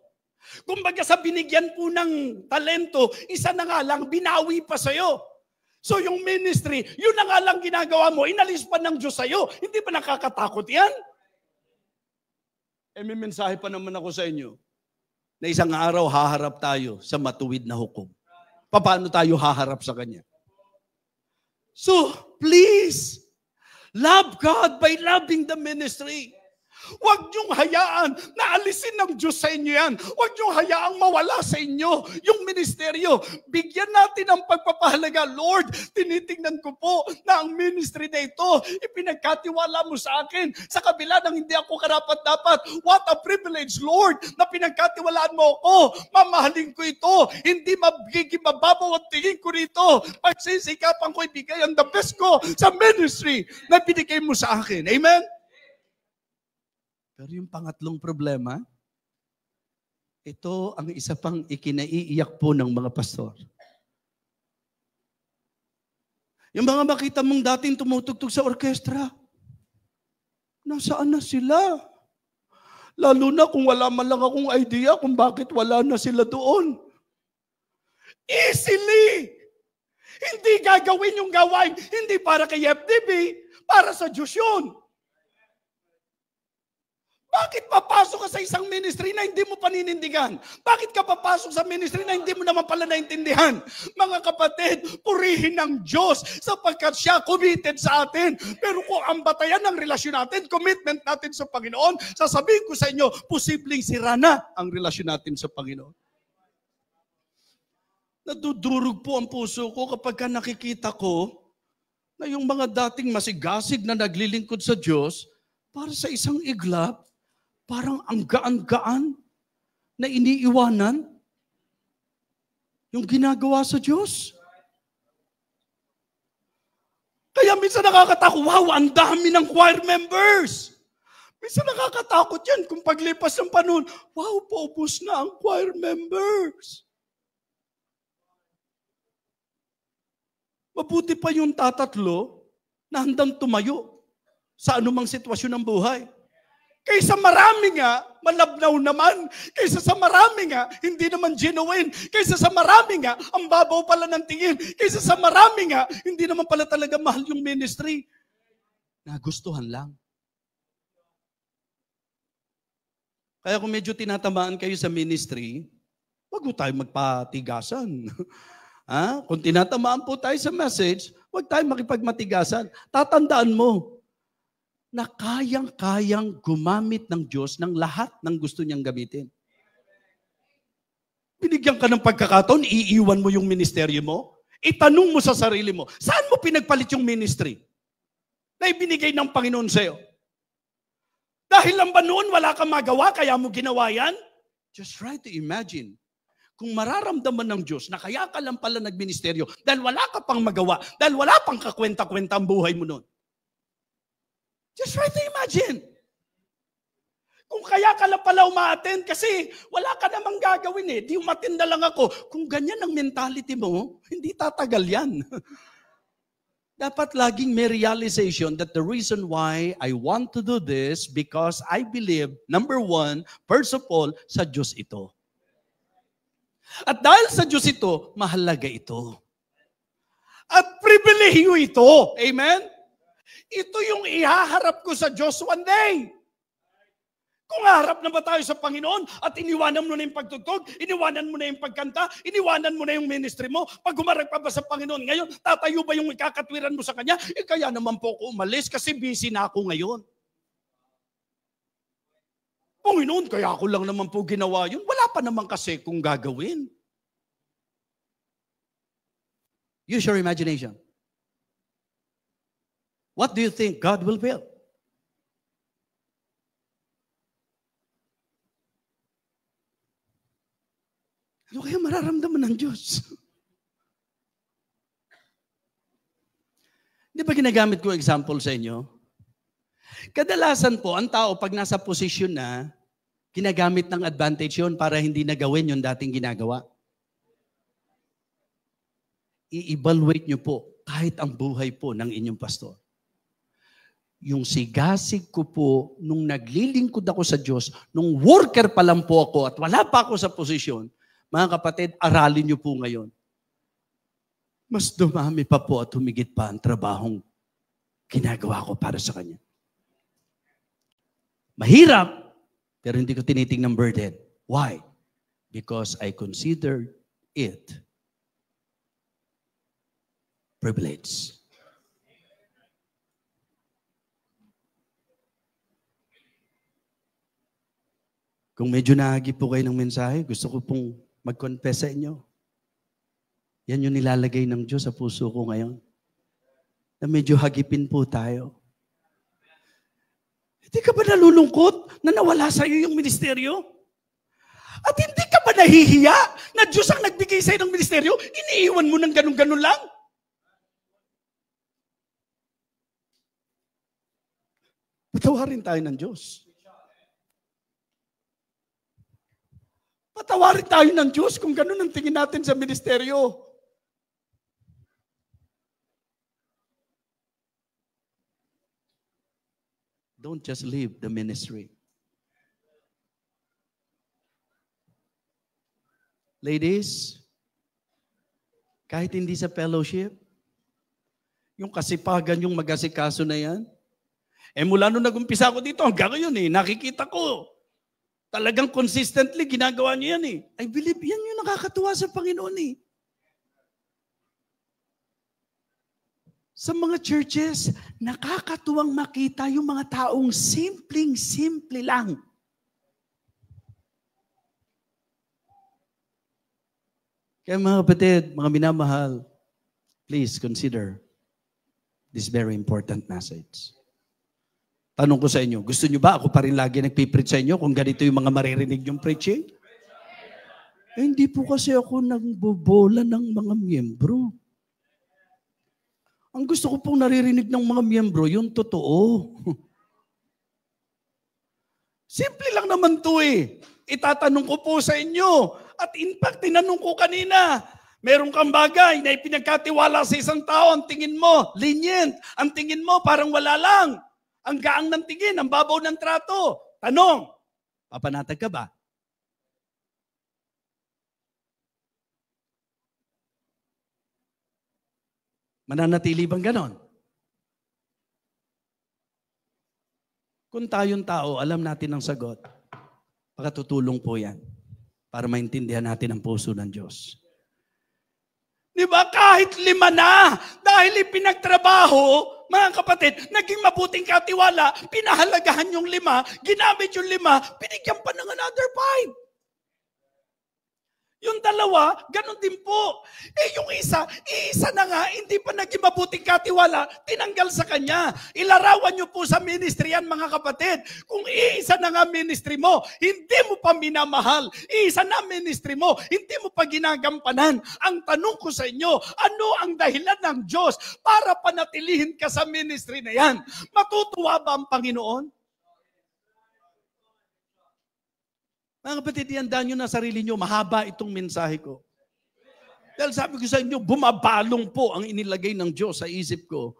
Kumbaga sa binigyan po ng talento, isa na nga lang, binawi pa sa'yo. So yung ministry, yun na nga lang ginagawa mo, inalis pa ng Diyos sa'yo. Hindi ba nakakatakot yan? May mensahe pa naman ako sa inyo. Na isang araw haharap tayo sa matuwid na hukom. Paano tayo haharap sa Kanya? So, please, love God by loving the ministry. Huwag niyong hayaan na alisin ng Diyos sa inyo yan. Huwag niyong hayaang mawala sa inyo yung ministeryo. Bigyan natin ng pagpapahalaga. Lord, tinitingnan ko po na ang ministry na ito, ipinagkatiwala mo sa akin sa kabila ng hindi ako karapat-dapat. What a privilege, Lord, na pinagkatiwalaan mo ako. Mamahalin ko ito. Hindi magiging mababaw ang tingin ko rito. Pagsisikapan ko ibigay ang the best ko sa ministry na binigay mo sa akin. Amen? Pero yung pangatlong problema, ito ang isa pang ikinaiiyak po ng mga pastor. Yung mga makita mong dating tumutugtog sa orkestra, nasaan na sila? Lalo na kung wala man lang akong idea kung bakit wala na sila doon. Easily! Hindi gagawin yung gawain, hindi para kay FDB, para sa Diyos yun. Bakit papasok ka sa isang ministry na hindi mo paninindigan? Bakit ka papasok sa ministry na hindi mo naman pala naintindihan? Mga kapatid, purihin ng Diyos sapagkat siya committed sa atin. Pero kung ang batayan ng relasyon natin, commitment natin sa Panginoon, sasabihin ko sa inyo, posibleng sira na ang relasyon natin sa Panginoon. Nadudurog po ang puso ko kapag nakikita ko na yung mga dating masigasig na naglilingkod sa Diyos, para sa isang iglap, parang ang gaan-gaan na iniiwanan yung ginagawa sa Diyos. Kaya minsan nakakatakot, wow, ang dami ng choir members. Minsan nakakatakot yan kung paglipas ng panahon, wow, paubos na ang choir members. Mabuti pa yung tatatlo na handang tumayo sa anumang sitwasyon ng buhay. Kaysa marami nga, malabnaw naman. Kaysa sa marami nga, hindi naman genuine. Kaysa sa marami nga, ang babaw pala ng tingin. Kaysa sa marami nga, hindi naman pala talaga mahal yung ministry. Nagustuhan lang. Kaya kung medyo tinatamaan kayo sa ministry, wag mo tayo magpatigasan. Kung tinatamaan po tayo sa message, wag tayo makipagmatigasan. Tatandaan mo na kayang-kayang gumamit ng Diyos ng lahat ng gusto niyang gamitin. Binigyan ka ng pagkakataon, iiwan mo yung ministeryo mo? Itanong mo sa sarili mo, saan mo pinagpalit yung ministry na ibinigay ng Panginoon sa'yo? Dahil lang ba noon wala kang magawa, kaya mo ginawa yan? Just try to imagine. Kung mararamdaman ng Diyos na kaya ka lang pala nagministeryo dahil wala ka pang magawa, dahil wala pang kakwenta-kwenta ang buhay mo noon. Just try to imagine. Kung kaya ka lang pala umaattend kasi wala ka namang gagawin di umattend na lang ako. Kung ganyan ang mentality mo, hindi tatagal yan. Dapat laging may realization that the reason why I want to do this because I believe, number one, first of all, sa Diyos ito. At dahil sa Diyos ito, mahalaga ito. At pribilehiyo ito. Amen? Ito yung ihaharap ko sa Diyos one day. Kung harap na ba tayo sa Panginoon at iniwanan mo na yung pagtugtog, iniwanan mo na yung pagkanta, iniwanan mo na yung ministry mo, pag humarap pa ba sa Panginoon ngayon, tatayo ba yung ikakatwiran mo sa Kanya? Kaya naman po ako umalis kasi busy na ako ngayon. Panginoon, kaya ako lang naman po ginawa yun. Wala pa naman kasi kung gagawin. Use your imagination. What do you think God will build? Ano kaya mararamdaman ng Diyos? Di ba ginagamit ko example sa inyo? Kadalasan po, ang tao pag nasa posisyon na, ginagamit ng advantage yun para hindi na gawin yung dating ginagawa. I-evaluate nyo po kahit ang buhay po ng inyong pastor. Yung sigasig ko po, nung naglilingkod ako sa Diyos, nung worker pa lang po ako at wala pa ako sa posisyon, mga kapatid, aralin nyo po ngayon. Mas dumami pa po at humigit pa ang trabahong ginagawa ko para sa Kanya. Mahirap, pero hindi ko tiniting ng burden. Why? Because I consider it privilege. Kung medyo nahagip po kayo ng mensahe, gusto ko pong mag-confess sa inyo. Yan yung nilalagay ng Diyos sa puso ko ngayon. Na medyo hagipin po tayo. Hindi ka ba nalulungkot na nawala sa iyo yung ministeryo? At hindi ka ba nahihiya na Diyos ang nagbigay sa iyo ng ministeryo? Iniiwan mo ng ganun-ganun lang? Patawarin tayo ng Diyos. Patawarin tayo ng Diyos kung ganun ang tingin natin sa ministeryo. Don't just leave the ministry. Ladies, kahit hindi sa fellowship, yung kasipagan yung mag-asikaso na yan, mula nung nag-umpisa ko dito, hanggang ngayon nakikita ko, talagang consistently ginagawa niyo yan I believe yan yung nakakatuwa sa Panginoon Sa mga churches, nakakatuwang makita yung mga taong simpleng-simple lang. Kaya mga kapatid, mga minamahal, please consider this very important message. Tanong ko sa inyo, gusto nyo ba ako pa rin lagi nagpipreach sa inyo kung ganito yung mga maririnig yung preaching? Hindi po kasi ako nagbobola ng mga miyembro. Ang gusto ko pong naririnig ng mga miyembro, yung totoo. Simple lang naman to eh. Itatanong ko po sa inyo. At in fact, tinanong ko kanina, meron kang bagay na ipinagkatiwala sa isang tao, ang tingin mo, lenient. Ang tingin mo, parang wala lang. Ang gaang ng tingin, ang babaw ng trato. Tanong, papanatag ka ba? Mananatili bang ganon? Kung tayong tao, alam natin ang sagot. Pakatutulong po yan para maintindihan natin ang puso ng Diyos. Di ba? Kahit 5 na, dahil ipinagtrabaho, mga kapatid, naging mabuting katiwala, pinahalagahan yung 5, ginamit yung 5, binigyan pa ng another 5. Yung 2, ganun din po. Yung isa na nga, hindi pa naging mabuting katiwala, tinanggal sa kanya. Ilarawan nyo po sa ministry yan, mga kapatid. Kung iisa na nga ministry mo, hindi mo pa minamahal. Iisa na ministry mo, hindi mo pa ginagampanan. Ang tanong ko sa inyo, ano ang dahilan ng Diyos para panatilihin ka sa ministry na yan? Matutuwa ba ang Panginoon? Mga kapatid, iandaan nyo na sarili nyo, mahaba itong mensahe ko. Dahil sabi ko sa inyo, bumabalong po ang inilagay ng Diyos sa isip ko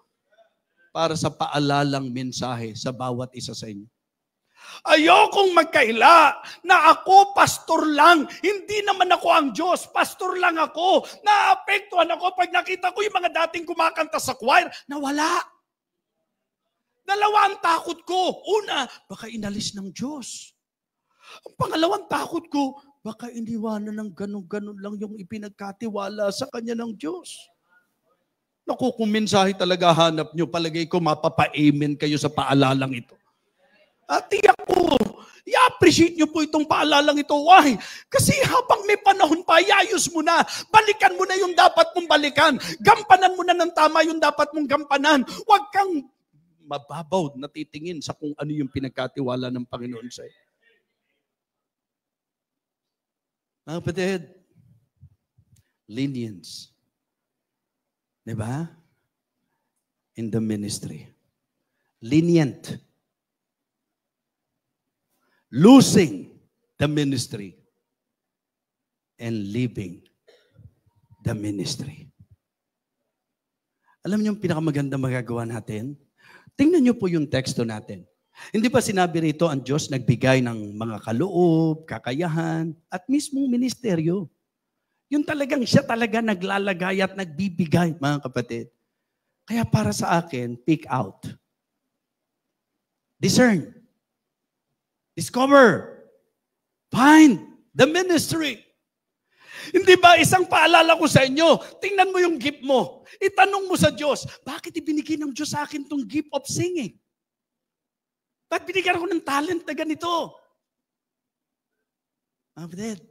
para sa paalalang mensahe sa bawat isa sa inyo. Ayokong magkaila na ako pastor lang. Hindi naman ako ang Diyos. Pastor lang ako. Naapektuhan ako pag nakita ko yung mga dating kumakanta sa choir na wala. 2 ang takot ko. Una, baka inalis ng Diyos. Ang pangalawang takot ko, baka iniwanan ng ganun-ganun lang yung ipinagkatiwala sa kanya ng Diyos. Naku, kung mensahe talaga hanap nyo, palagay ko mapapa-amen kayo sa paalalang ito. At tiyak ko, i-appreciate nyo po itong paalalang ito. Why? Kasi habang may panahon pa, iayos mo na. Balikan mo na yung dapat mong balikan. Gampanan mo na ng tama yung dapat mong gampanan. Huwag kang mababaw na titingin sa kung ano yung pinagkatiwala ng Panginoon sa'yo. Mga kapatid, lenience. Diba? In the ministry. Lenient. Losing the ministry and leaving the ministry. Alam niyo yung pinakamaganda magagawa natin? Tingnan niyo po yung teksto natin. Hindi ba sinabi rito ang Diyos nagbigay ng mga kaloob, kakayahan, at mismong ministeryo? Yung talagang siya talaga naglalagay at nagbibigay, mga kapatid. Kaya para sa akin, pick out. Discern. Discover. Find the ministry. Hindi ba isang paalala ko sa inyo, tingnan mo yung gift mo. Itanong mo sa Diyos, bakit ibinigay ng Diyos sa akin tong gift of singing? Ba't binigyan ako ng talent na ganito? Kapatid,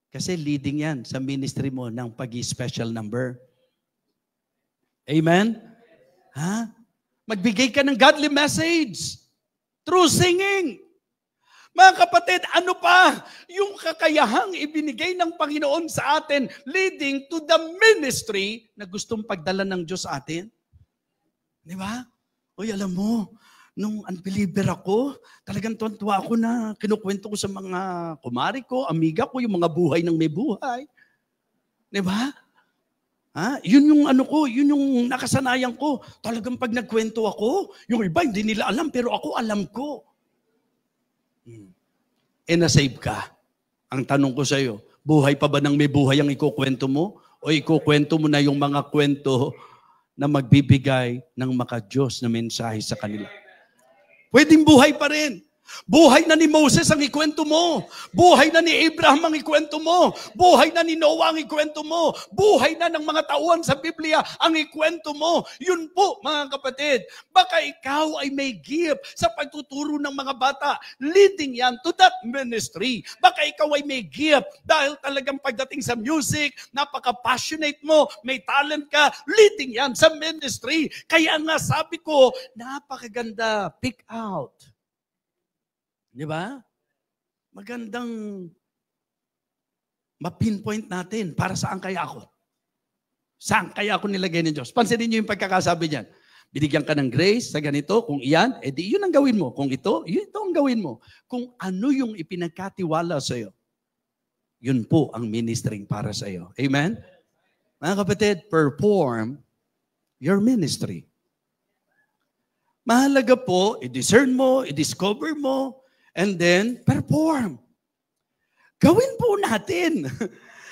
kasi leading yan sa ministry mo ng pag-special number. Amen? Ha? Magbigay ka ng godly message through singing. Mga kapatid, ano pa yung kakayahang ibinigay ng Panginoon sa atin leading to the ministry na gustong pagdala ng Diyos sa atin? Di ba? Uy, alam mo, nung unbeliever ako, talagang tuwa ako na kinukwento ko sa mga kumari ko, amiga ko, yung mga buhay ng may buhay. Di ba? Ha? Yun yung ano ko, yun yung nakasanayan ko. Talagang pag nagkwento ako, yung iba hindi nila alam, pero ako alam ko. Na-save ka. Ang tanong ko sa iyo, buhay pa ba ng may buhay ang ikukwento mo? O ikukwento mo na yung mga kwento na magbibigay ng maka-Diyos na mensahe sa kanila? Pwedeng buhay pa rin. Buhay na ni Moses ang ikwento mo. Buhay na ni Abraham ang ikwento mo. Buhay na ni Noah ang ikwento mo. Buhay na ng mga tauhan sa Biblia ang ikwento mo. Yun po, mga kapatid. Baka ikaw ay may gift sa pagtuturo ng mga bata. Leading yan to that ministry. Baka ikaw ay may gift dahil talagang pagdating sa music, napaka-passionate mo, may talent ka, leading yan sa ministry. Kaya nga sabi ko, napakaganda, pick out. Di ba? Magandang ma-pinpoint natin para saan kaya ako. Saan kaya ako nilagay ng Diyos? Pansinin niyo yung pagkakasabi niyan. Binigyan ka ng grace sa ganito, kung iyan, edi yun ang gawin mo. Kung ito ang gawin mo. Kung ano yung ipinagkatiwala sa iyo, yun po ang ministering para sa iyo. Amen? Mga kapatid, perform your ministry. Mahalaga po, i-discern mo, i-discover mo, and then, perform. Gawin po natin.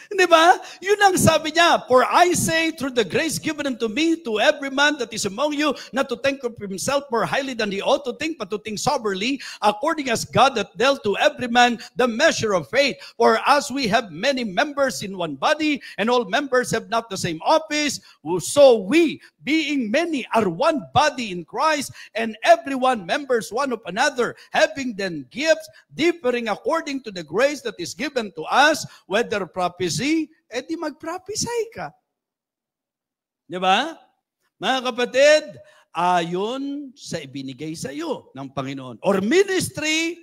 Di ba? Yun ang sabi niya, for I say, through the grace given unto me, to every man that is among you, not to think of himself more highly than he ought to think, but to think soberly, according as God hath dealt to every man the measure of faith. For as we have many members in one body, and all members have not the same office, so we, being many, are one body in Christ, and everyone members one of another, having then gifts differing according to the grace that is given to us, whether prophecy, edi mag-prophesy ka. Di ba? Mga kapatid, ayon sa ibinigay sa iyo ng Panginoon. Or ministry,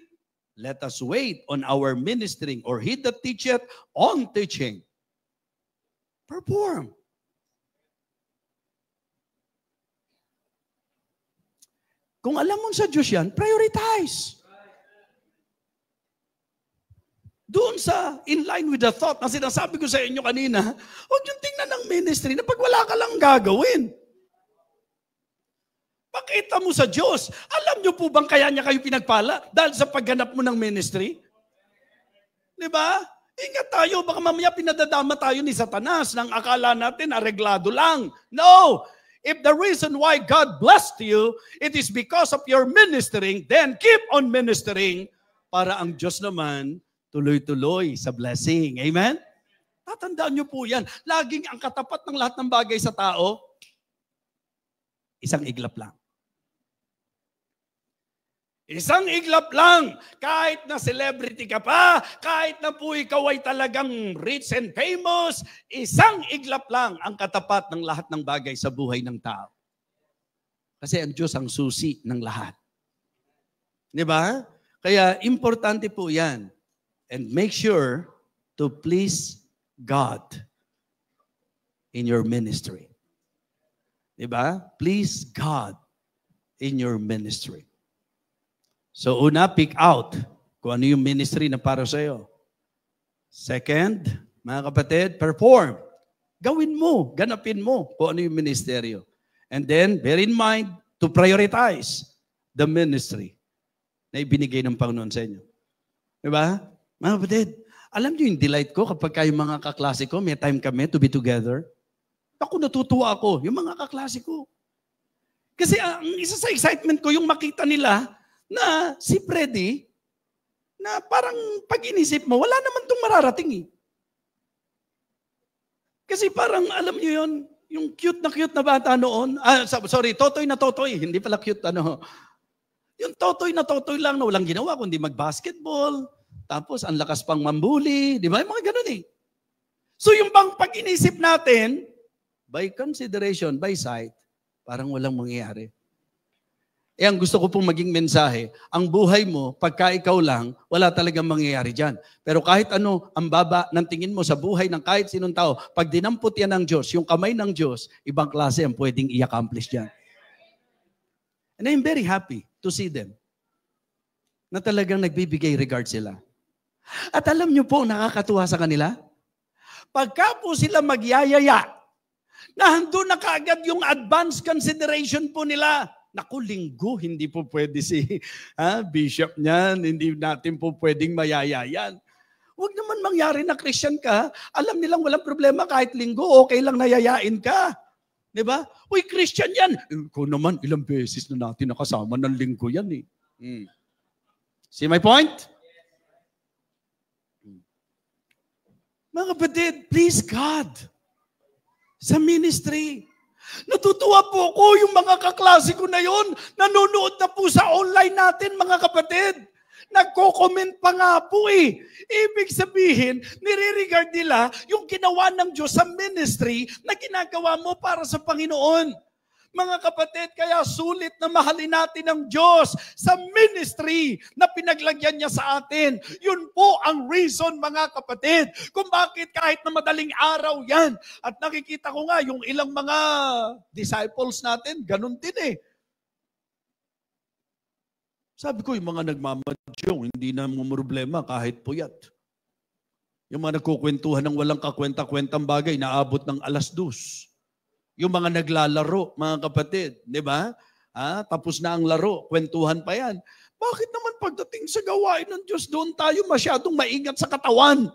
let us wait on our ministering, or he that teacheth on teaching. Perform. Kung alam mo sa Diyos yan, prioritize. Doon sa, in line with the thought na sinasabi ko sa inyo kanina, huwag yung tingnan ng ministry na pag wala ka lang gagawin. Pakita mo sa Diyos. Alam niyo po bang kaya niya kayo pinagpala? Dahil sa pagganap mo ng ministry? Di ba? Ingat tayo, baka mamaya pinadadama tayo ni Satanas nang akala natin areglado lang. No! If the reason why God blessed you, it is because of your ministering, then keep on ministering para ang Diyos naman tuloy-tuloy sa blessing. Amen? Tatandaan niyo po yan. Laging ang katapat ng lahat ng bagay sa tao, isang iglap lang. Isang iglap lang. Kahit na celebrity ka pa, kahit na po ikaw ay talagang rich and famous, isang iglap lang ang katapat ng lahat ng bagay sa buhay ng tao. Kasi ang Diyos ang susi ng lahat. Di ba? Kaya importante po yan. And make sure to please God in your ministry. Di ba? Please God in your ministry. So una, pick out kung ano yung ministry na para sa iyo. Second, mga kapatid, perform. Gawin mo, ganapin mo kung ano yung ministeryo. And then, bear in mind to prioritize the ministry na ibinigay ng Panginoon sa inyo. Diba? Mga kapatid, alam niyo yung delight ko kapag kayo mga kaklase ko, may time kami to be together. Ako natutuwa ako, yung mga kaklase ko. Kasi ang isa sa excitement ko, yung makita nila na si Freddy, na parang pag-inisip mo, wala naman itong mararating eh. Kasi parang, alam niyo yun, yung cute na bata noon, totoy na totoy, hindi pala cute, yung totoy na totoy lang na walang ginawa, kundi mag-basketball, tapos ang lakas pang mambuli, di ba? Yung mga ganun eh. So yung bang pag-inisip natin, by consideration, by sight, parang walang mangyayari. Ang gusto ko pong maging mensahe, ang buhay mo, pagka ikaw lang, wala talagang mangyayari dyan. Pero kahit ano, ang baba ng tingin mo sa buhay ng kahit sinong tao, pag dinampot yan ng Diyos, yung kamay ng Diyos, ibang klase ang pwedeng i-accomplish dyan. And I'm very happy to see them na talagang nagbibigay regard sila. At alam niyo po, nakakatuwa sa kanila? Pagka po sila magyayaya, na handun na kaagad yung advance consideration po nila, naku, linggo, hindi po pwede si bishop niyan, hindi natin po pwedeng mayayayan. Huwag naman mangyari na Christian ka, alam nilang walang problema kahit linggo, okay lang nayayain ka. Diba? Uy, Christian yan. Ikaw naman, ilang beses na natin nakasama ng linggo yan eh. See my point? Mga kapatid, please God, sa ministry, natutuwa po ako yung mga kaklase ko na yon, nanonood na po sa online natin, mga kapatid. Nagko-comment pa nga po eh. Ibig sabihin, nire-regard nila yung ginawa ng Diyos sa ministry na ginagawa mo para sa Panginoon. Mga kapatid, kaya sulit na mahalin natin ang Diyos sa ministry na pinaglagyan niya sa atin. Yun po ang reason, mga kapatid, kung bakit kahit na madaling araw yan. At nakikita ko nga, yung ilang mga disciples natin, ganun din eh. Sabi ko, yung mga nagmamadyong, hindi na problema kahit puyat. Yung mga nagkukwentuhan ng walang kakwenta-kwentang bagay, naabot ng 2:00. Yung mga naglalaro, mga kapatid, di ba? Tapos na ang laro, kwentuhan pa yan. Bakit naman pagdating sa gawain ng Diyos, doon tayo masyadong maingat sa katawan?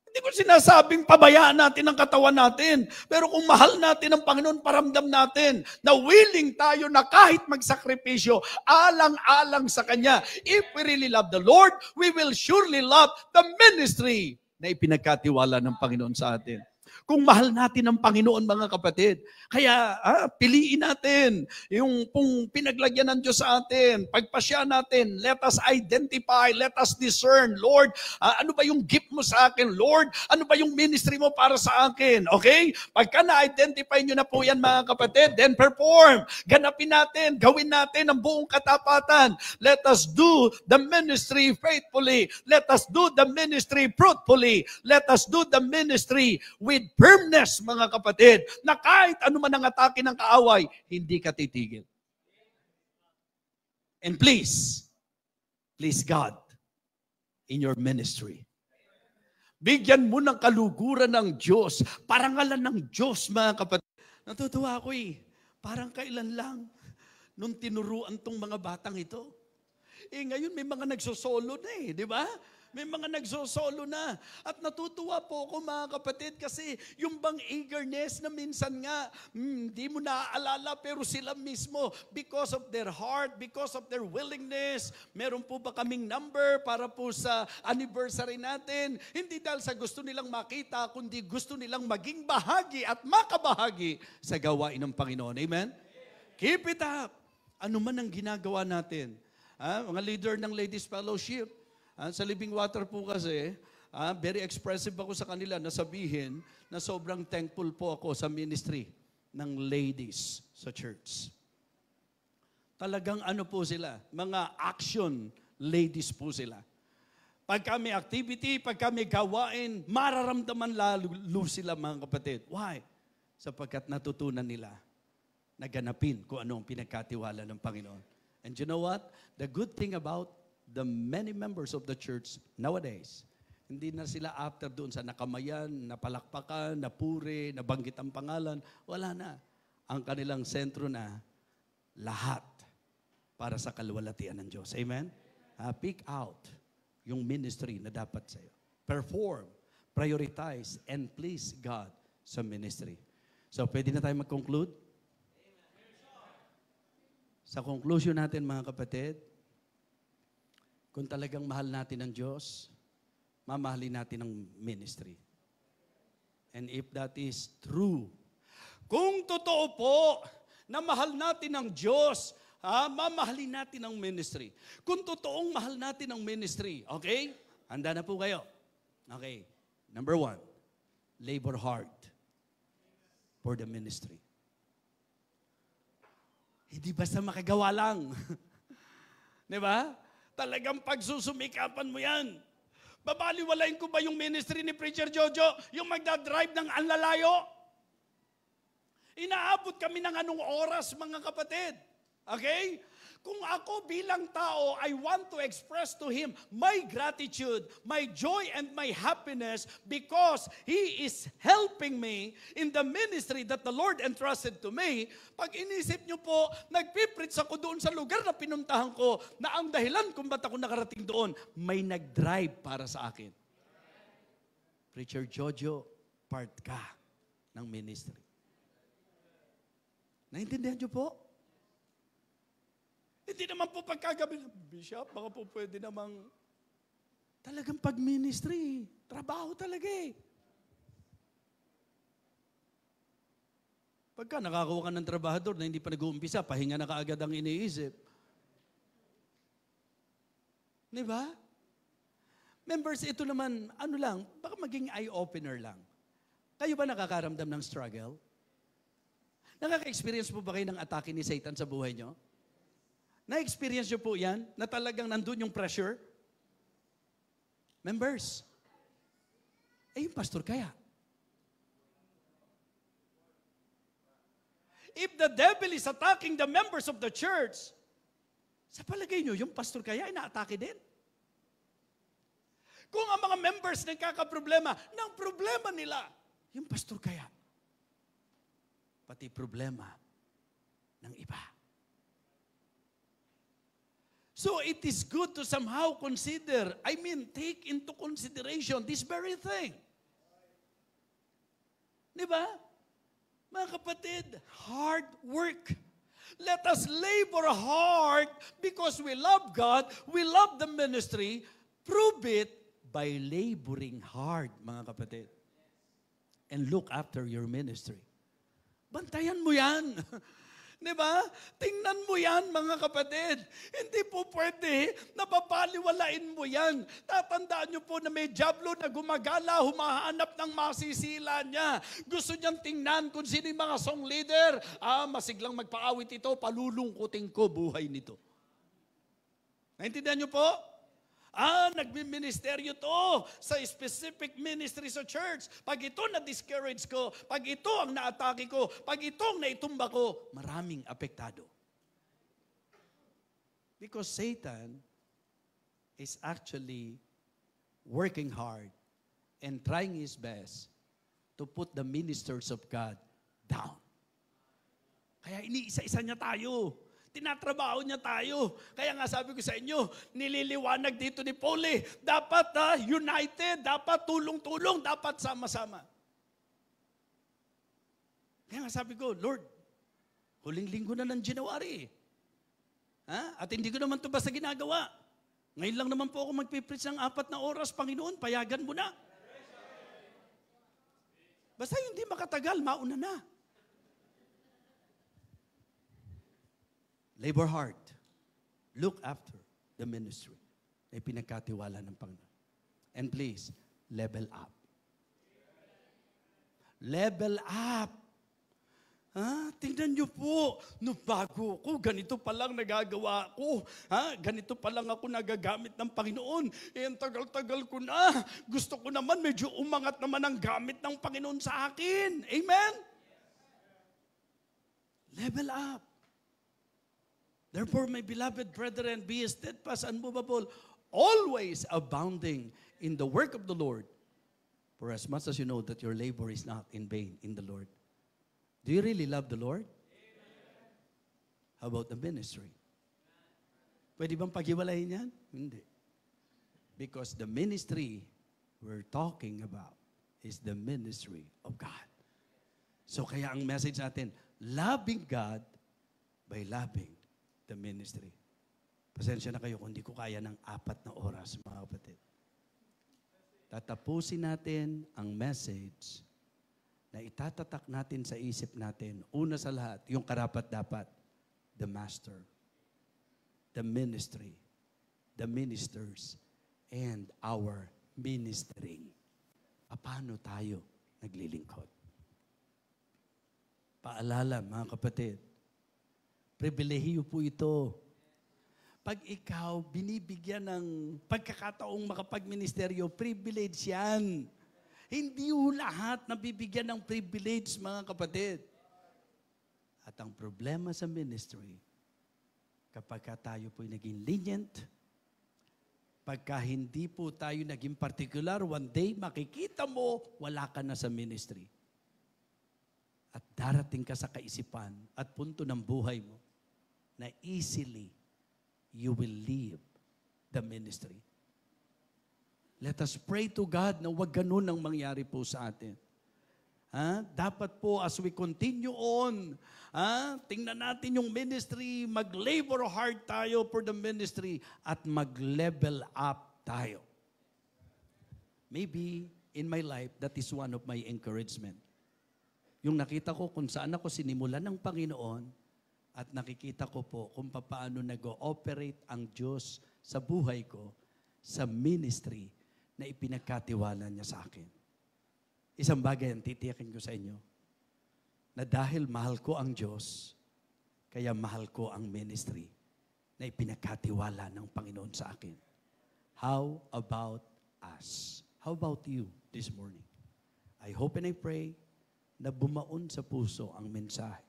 Hindi ko sinasabing pabayaan natin ang katawan natin. Pero kung mahal natin ang Panginoon, paramdam natin na willing tayo na kahit magsakripisyo, alang-alang sa Kanya. If we really love the Lord, we will surely love the ministry na ipinagkatiwala ng Panginoon sa atin. Kung mahal natin ang Panginoon, mga kapatid. Kaya piliin natin yung pong pinaglagyan ng Diyos sa atin. Pagpasya natin, let us identify, let us discern. Lord, ano ba yung gift mo sa akin? Lord, ano ba yung ministry mo para sa akin? Okay? Pagka na-identify nyo na po yan, mga kapatid, then perform. Ganapin natin, gawin natin ang buong katapatan. Let us do the ministry faithfully. Let us do the ministry fruitfully. Let us do the ministry with firmness, mga kapatid, na kahit ano man ang atake ng kaaway, hindi ka titigil. And please God, in your ministry, bigyan mo ng kaluguran ng Diyos, parangalan ng Diyos, mga kapatid. Natutuwa ako eh, parang kailan lang, nung tinuruan tong mga batang ito. Ngayon may mga nagsosolo na eh, di ba? May mga nagsosolo na. At natutuwa po ako, mga kapatid, kasi yung bang eagerness na minsan nga, hindi mo naaalala, pero sila mismo, because of their heart, because of their willingness, meron po ba kaming number para po sa anniversary natin? Hindi dahil sa gusto nilang makita, kundi gusto nilang maging bahagi at makabahagi sa gawain ng Panginoon. Amen? Keep it up. Ano man ang ginagawa natin. Mga leader ng Ladies Fellowship, sa Living Water po kasi, very expressive ako sa kanila na sabihin na sobrang thankful po ako sa ministry ng ladies sa church. Talagang ano po sila, mga action ladies po sila. Pag kami activity, pag kami gawain, mararamdaman lalo sila, mga kapatid. Why? Sapagkat natutunan nila na ganapin kung ano ang pinagkatiwala ng Panginoon. And you know what? The good thing about the many members of the church nowadays, hindi na sila after doon sa nakamayan, napalakpakan, napuri, nabanggit ang pangalan. Wala na. Ang kanilang sentro na lahat para sa kaluwalhatian ng Diyos. Amen? Pick out yung ministry na dapat sa'yo. Perform, prioritize, and please God sa ministry. So, pwede na tayo mag-conclude? Sa conclusion natin, mga kapatid, kung talagang mahal natin ang Diyos, mamahalin natin ang ministry. And if that is true, kung totoo po na mahal natin ang Diyos, mamahalin natin ang ministry. Kung totoong mahal natin ang ministry, okay? Handa na po kayo. Okay. Number 1, labor hard for the ministry. Hindi basta makagawa lang. Di ba? Talagang pagsusumikapan mo yan. Babaliwalain ko ba yung ministry ni Preacher Jojo? Yung magdadrive ng anlalayo? Inaabot kami ng anong oras, mga kapatid? Okay? Kung ako bilang tao, I want to express to Him my gratitude, my joy, and my happiness because He is helping me in the ministry that the Lord entrusted to me. Pag inisip nyo po, nagpipreach ako doon sa lugar na pinuntahan ko na ang dahilan kung ba't ako nakarating doon, may nag-drive para sa akin. Preacher Jojo, part ka ng ministry. Naintindihan nyo po? Hindi naman po pagkagabi, Bishop, baka po pwede namang talagang pag-ministry. Trabaho talaga eh. Pagka nakakuha ka ng trabahador na hindi pa nag-uumpisa, pahinga na kaagad ang iniisip. Di ba? Members, ito naman, ano lang, baka maging eye-opener lang. Kayo ba nakakaramdam ng struggle? Nakaka-experience po ba kayo ng atake ni Satan sa buhay nyo? Na-experience nyo po yan? Na talagang nandun yung pressure? Members, yung pastor kaya? If the devil is attacking the members of the church, sa palagay nyo, yung pastor kaya ina-atake din? Kung ang mga members nagkakaproblema, ng problema nila, yung pastor kaya? Pati problema ng iba. So it is good to somehow consider, take into consideration this very thing. Di ba? Mga kapatid, hard work. Let us labor hard because we love God, we love the ministry. Prove it by laboring hard, mga kapatid. And look after your ministry. Bantayan mo yan. Di ba? Tingnan mo yan, mga kapatid. Hindi po pwede na papaliwalain mo yan. Tatandaan nyo po na may diablo na gumagala, humahanap ng masisila niya. Gusto niyang tingnan kung sino yung mga song leader. Masiglang magpaawit ito, palulungkutin ko buhay nito. Naintindihan nyo po? Nagmi-ministeryo to sa specific ministry sa church. Pag ito na-discourage ko, pag ito ang na-atake ko, pag ito ang naitumba ko, maraming apektado. Because Satan is actually working hard and trying his best to put the ministers of God down. Kaya iniisa-isa niya tayo. Tinatrabaho niya tayo. Kaya nga sabi ko sa inyo, nililiwanag dito ni Paul dapat united, dapat tulong-tulong, dapat sama-sama. Kaya nga sabi ko, Lord, huling linggo na ng January. At hindi ko naman ito basta ginagawa. Ngayon lang naman po ako magpipreach ng 4 na oras, Panginoon, payagan mo na. Basta hindi makatagal, mauna na. Labor hard. Look after the ministry na pinagkatiwala ng Panginoon. And please, level up. Level up. Tingnan niyo po, nung bago ko, ganito pa lang nagagawa ko. Ganito pa lang ako nagagamit ng Panginoon. Ang tagal-tagal ko na. Gusto ko naman, medyo umangat naman ang gamit ng Panginoon sa akin. Amen? Level up. Therefore, my beloved brethren, be steadfast and unmovable, always abounding in the work of the Lord. For as much as you know that your labor is not in vain in the Lord. Do you really love the Lord? Amen. How about the ministry? Pwede bang paghiwalayin yan? Hindi. Because the ministry we're talking about is the ministry of God. So kaya ang message natin, loving God by loving the ministry. Pasensya na kayo kung hindi ko kaya ng 4 na oras, mga kapatid. Tatapusin natin ang message na itatatak natin sa isip natin. Una sa lahat, yung karapat-dapat, the master, the ministry, the ministers, and our ministering. Paano tayo naglilingkod? Paalala, mga kapatid, pribilehiyo po ito. Pag ikaw binibigyan ng pagkakataong makapagministeryo, privilege yan. Hindi ho lahat nabibigyan ng privilege, mga kapatid. At ang problema sa ministry, kapag tayo po'y naging lenient, pagka hindi po tayo naging particular, one day makikita mo, wala ka na sa ministry. At darating ka sa kaisipan at punto ng buhay mo na easily you will leave the ministry. Let us pray to God na wag ganun ang mangyari po sa atin. Dapat po as we continue on, tingnan natin yung ministry, mag-labor hard tayo for the ministry at mag-level up tayo. Maybe in my life, that is one of my encouragement. Yung nakita ko kung saan ako sinimulan ng Panginoon at nakikita ko po kung paano nag-ooperate ang Diyos sa buhay ko, sa ministry na ipinagkatiwala niya sa akin. Isang bagay ang titiyakin ko sa inyo, na dahil mahal ko ang Diyos, kaya mahal ko ang ministry na ipinagkatiwala ng Panginoon sa akin. How about us? How about you this morning? I hope and I pray na bumaon sa puso ang mensahe.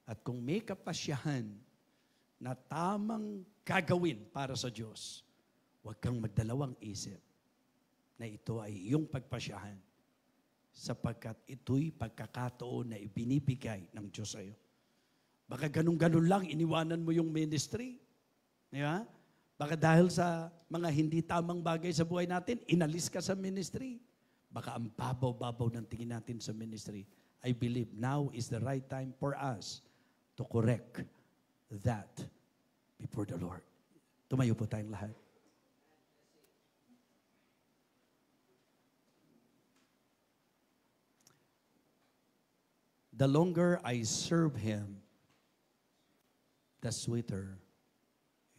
At kung may kapasyahan na tamang gagawin para sa Diyos, huwag kang magdalawang isip na ito ay iyong pagpasyahan sapagkat ito'y pagkakataon na ibinibigay ng Diyos sa iyo. Baka ganun-ganun lang, iniwanan mo yung ministry. Diba? Baka dahil sa mga hindi tamang bagay sa buhay natin, inalis ka sa ministry. Baka ang babaw-babaw ng tingin natin sa ministry. I believe now is the right time for us to correct that before the Lord. Tumayo po tayong lahat. The longer I serve Him, the sweeter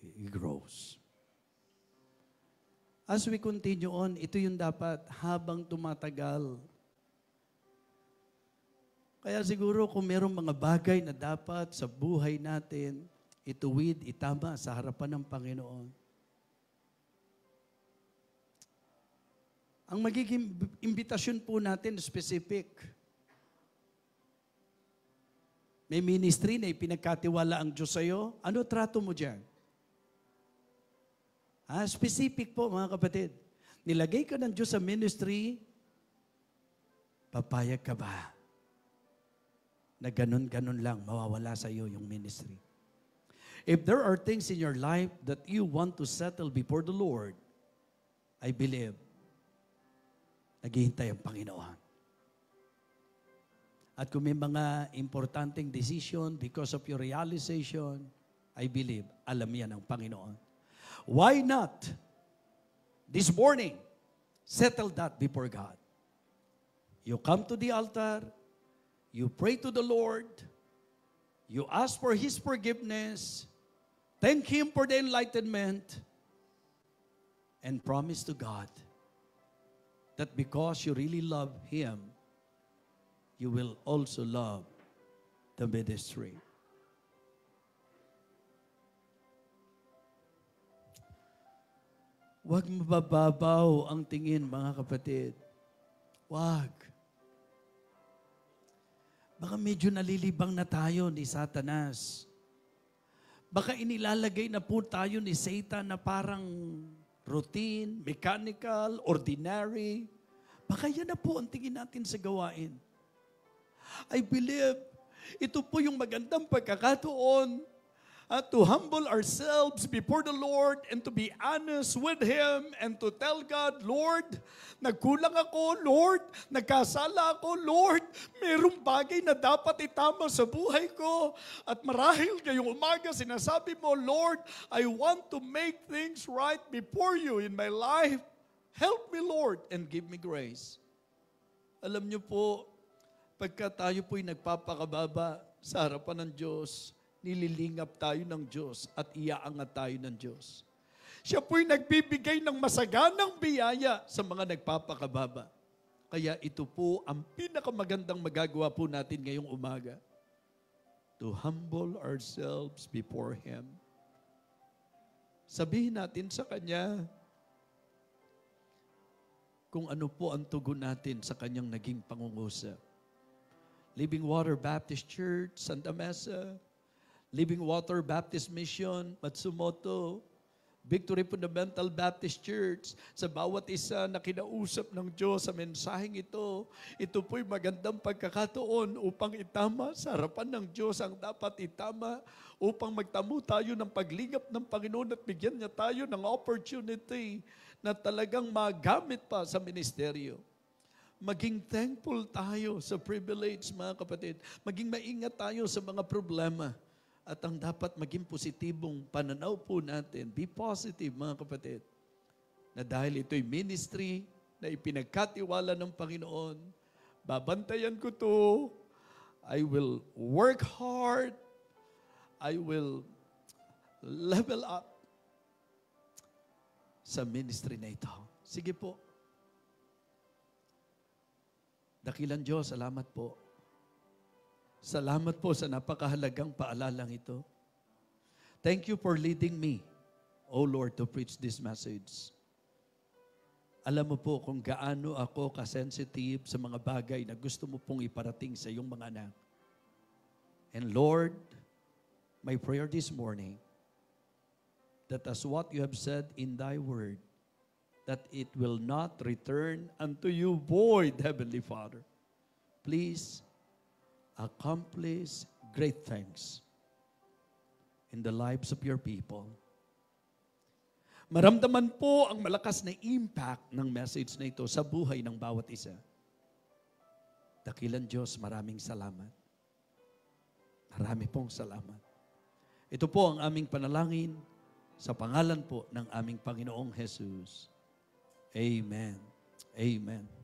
He grows. As we continue on, ito yung dapat habang tumatagal. Kaya siguro kung merong mga bagay na dapat sa buhay natin, ituwid, itama sa harapan ng Panginoon. Ang magiging imbitasyon po natin specific. May ministry na ipinagkatiwala ang Diyos sa iyo. Ano trato mo dyan? Specific po mga kapatid. Nilagay ka ng Diyos sa ministry, papayag ka ba? Na ganun-ganun lang, mawawala sa iyo yung ministry. If there are things in your life that you want to settle before the Lord, I believe, naghihintay ang Panginoon. At kung may mga importanteng decision because of your realization, I believe, alam yan ng Panginoon. Why not, this morning, settle that before God? You come to the altar, you pray to the Lord, you ask for His forgiveness, thank Him for the enlightenment, and promise to God that because you really love Him, you will also love the ministry. Huwag mabababaw ang tingin, mga kapatid. Huwag. Baka medyo nalilibang na tayo ni Satanas. Baka inilalagay na po tayo ni Satan na parang routine, mechanical, ordinary. Baka yan na po ang tingin natin sa gawain. I believe, ito po yung magandang pagkakataon to humble ourselves before the Lord and to be honest with Him and to tell God, Lord, nagkulang ako, Lord, nagkasala ako, Lord, mayroong bagay na dapat itama sa buhay ko. At marahil ngayong umaga sinasabi mo, Lord, I want to make things right before you in my life. Help me, Lord, and give me grace. Alam niyo po, pagka tayo po'y nagpapakababa sa harapan ng Diyos, nililingap tayo ng Diyos at iaangat tayo ng Diyos. Siya po'y nagbibigay ng masaganang biyaya sa mga nagpapakababa. Kaya ito po ang pinakamagandang magagawa po natin ngayong umaga. To humble ourselves before Him. Sabihin natin sa Kanya kung ano po ang tugon natin sa Kanyang naging pangungusap. Living Water Baptist Church, Santa Mesa, Living Water Baptist Mission, Matsumoto, Victory Fundamental Baptist Church, sa bawat isa na kinausap ng Diyos sa mensaheng ito, ito po'y magandang pagkakataon upang itama sa harapan ng Diyos ang dapat itama, upang magtamo tayo ng paglingap ng Panginoon at bigyan niya tayo ng opportunity na talagang magamit pa sa ministeryo. Maging thankful tayo sa privilege, mga kapatid. Maging maingat tayo sa mga problema. At ang dapat maging positibong pananaw po natin, be positive, mga kapatid. Na dahil ito'y ministry na ipinagkatiwala ng Panginoon, babantayan ko to, I will work hard, I will level up sa ministry na ito. Sige po. Dakilang Diyos, salamat po. Salamat po sa napakahalagang paalalang ito. Thank you for leading me, O Lord, to preach this message. Alam mo po kung gaano ako kasensitive sa mga bagay na gusto mo pong iparating sa iyong mga anak. And Lord, my prayer this morning, that as what you have said in thy word, that it will not return unto you void, Heavenly Father. Please accomplish great things in the lives of your people. Maramdaman po ang malakas na impact ng message na ito sa buhay ng bawat isa. Dakilang Diyos, maraming salamat. Marami pong salamat. Ito po ang aming panalangin sa pangalan po ng aming Panginoong Jesus. Amen. Amen.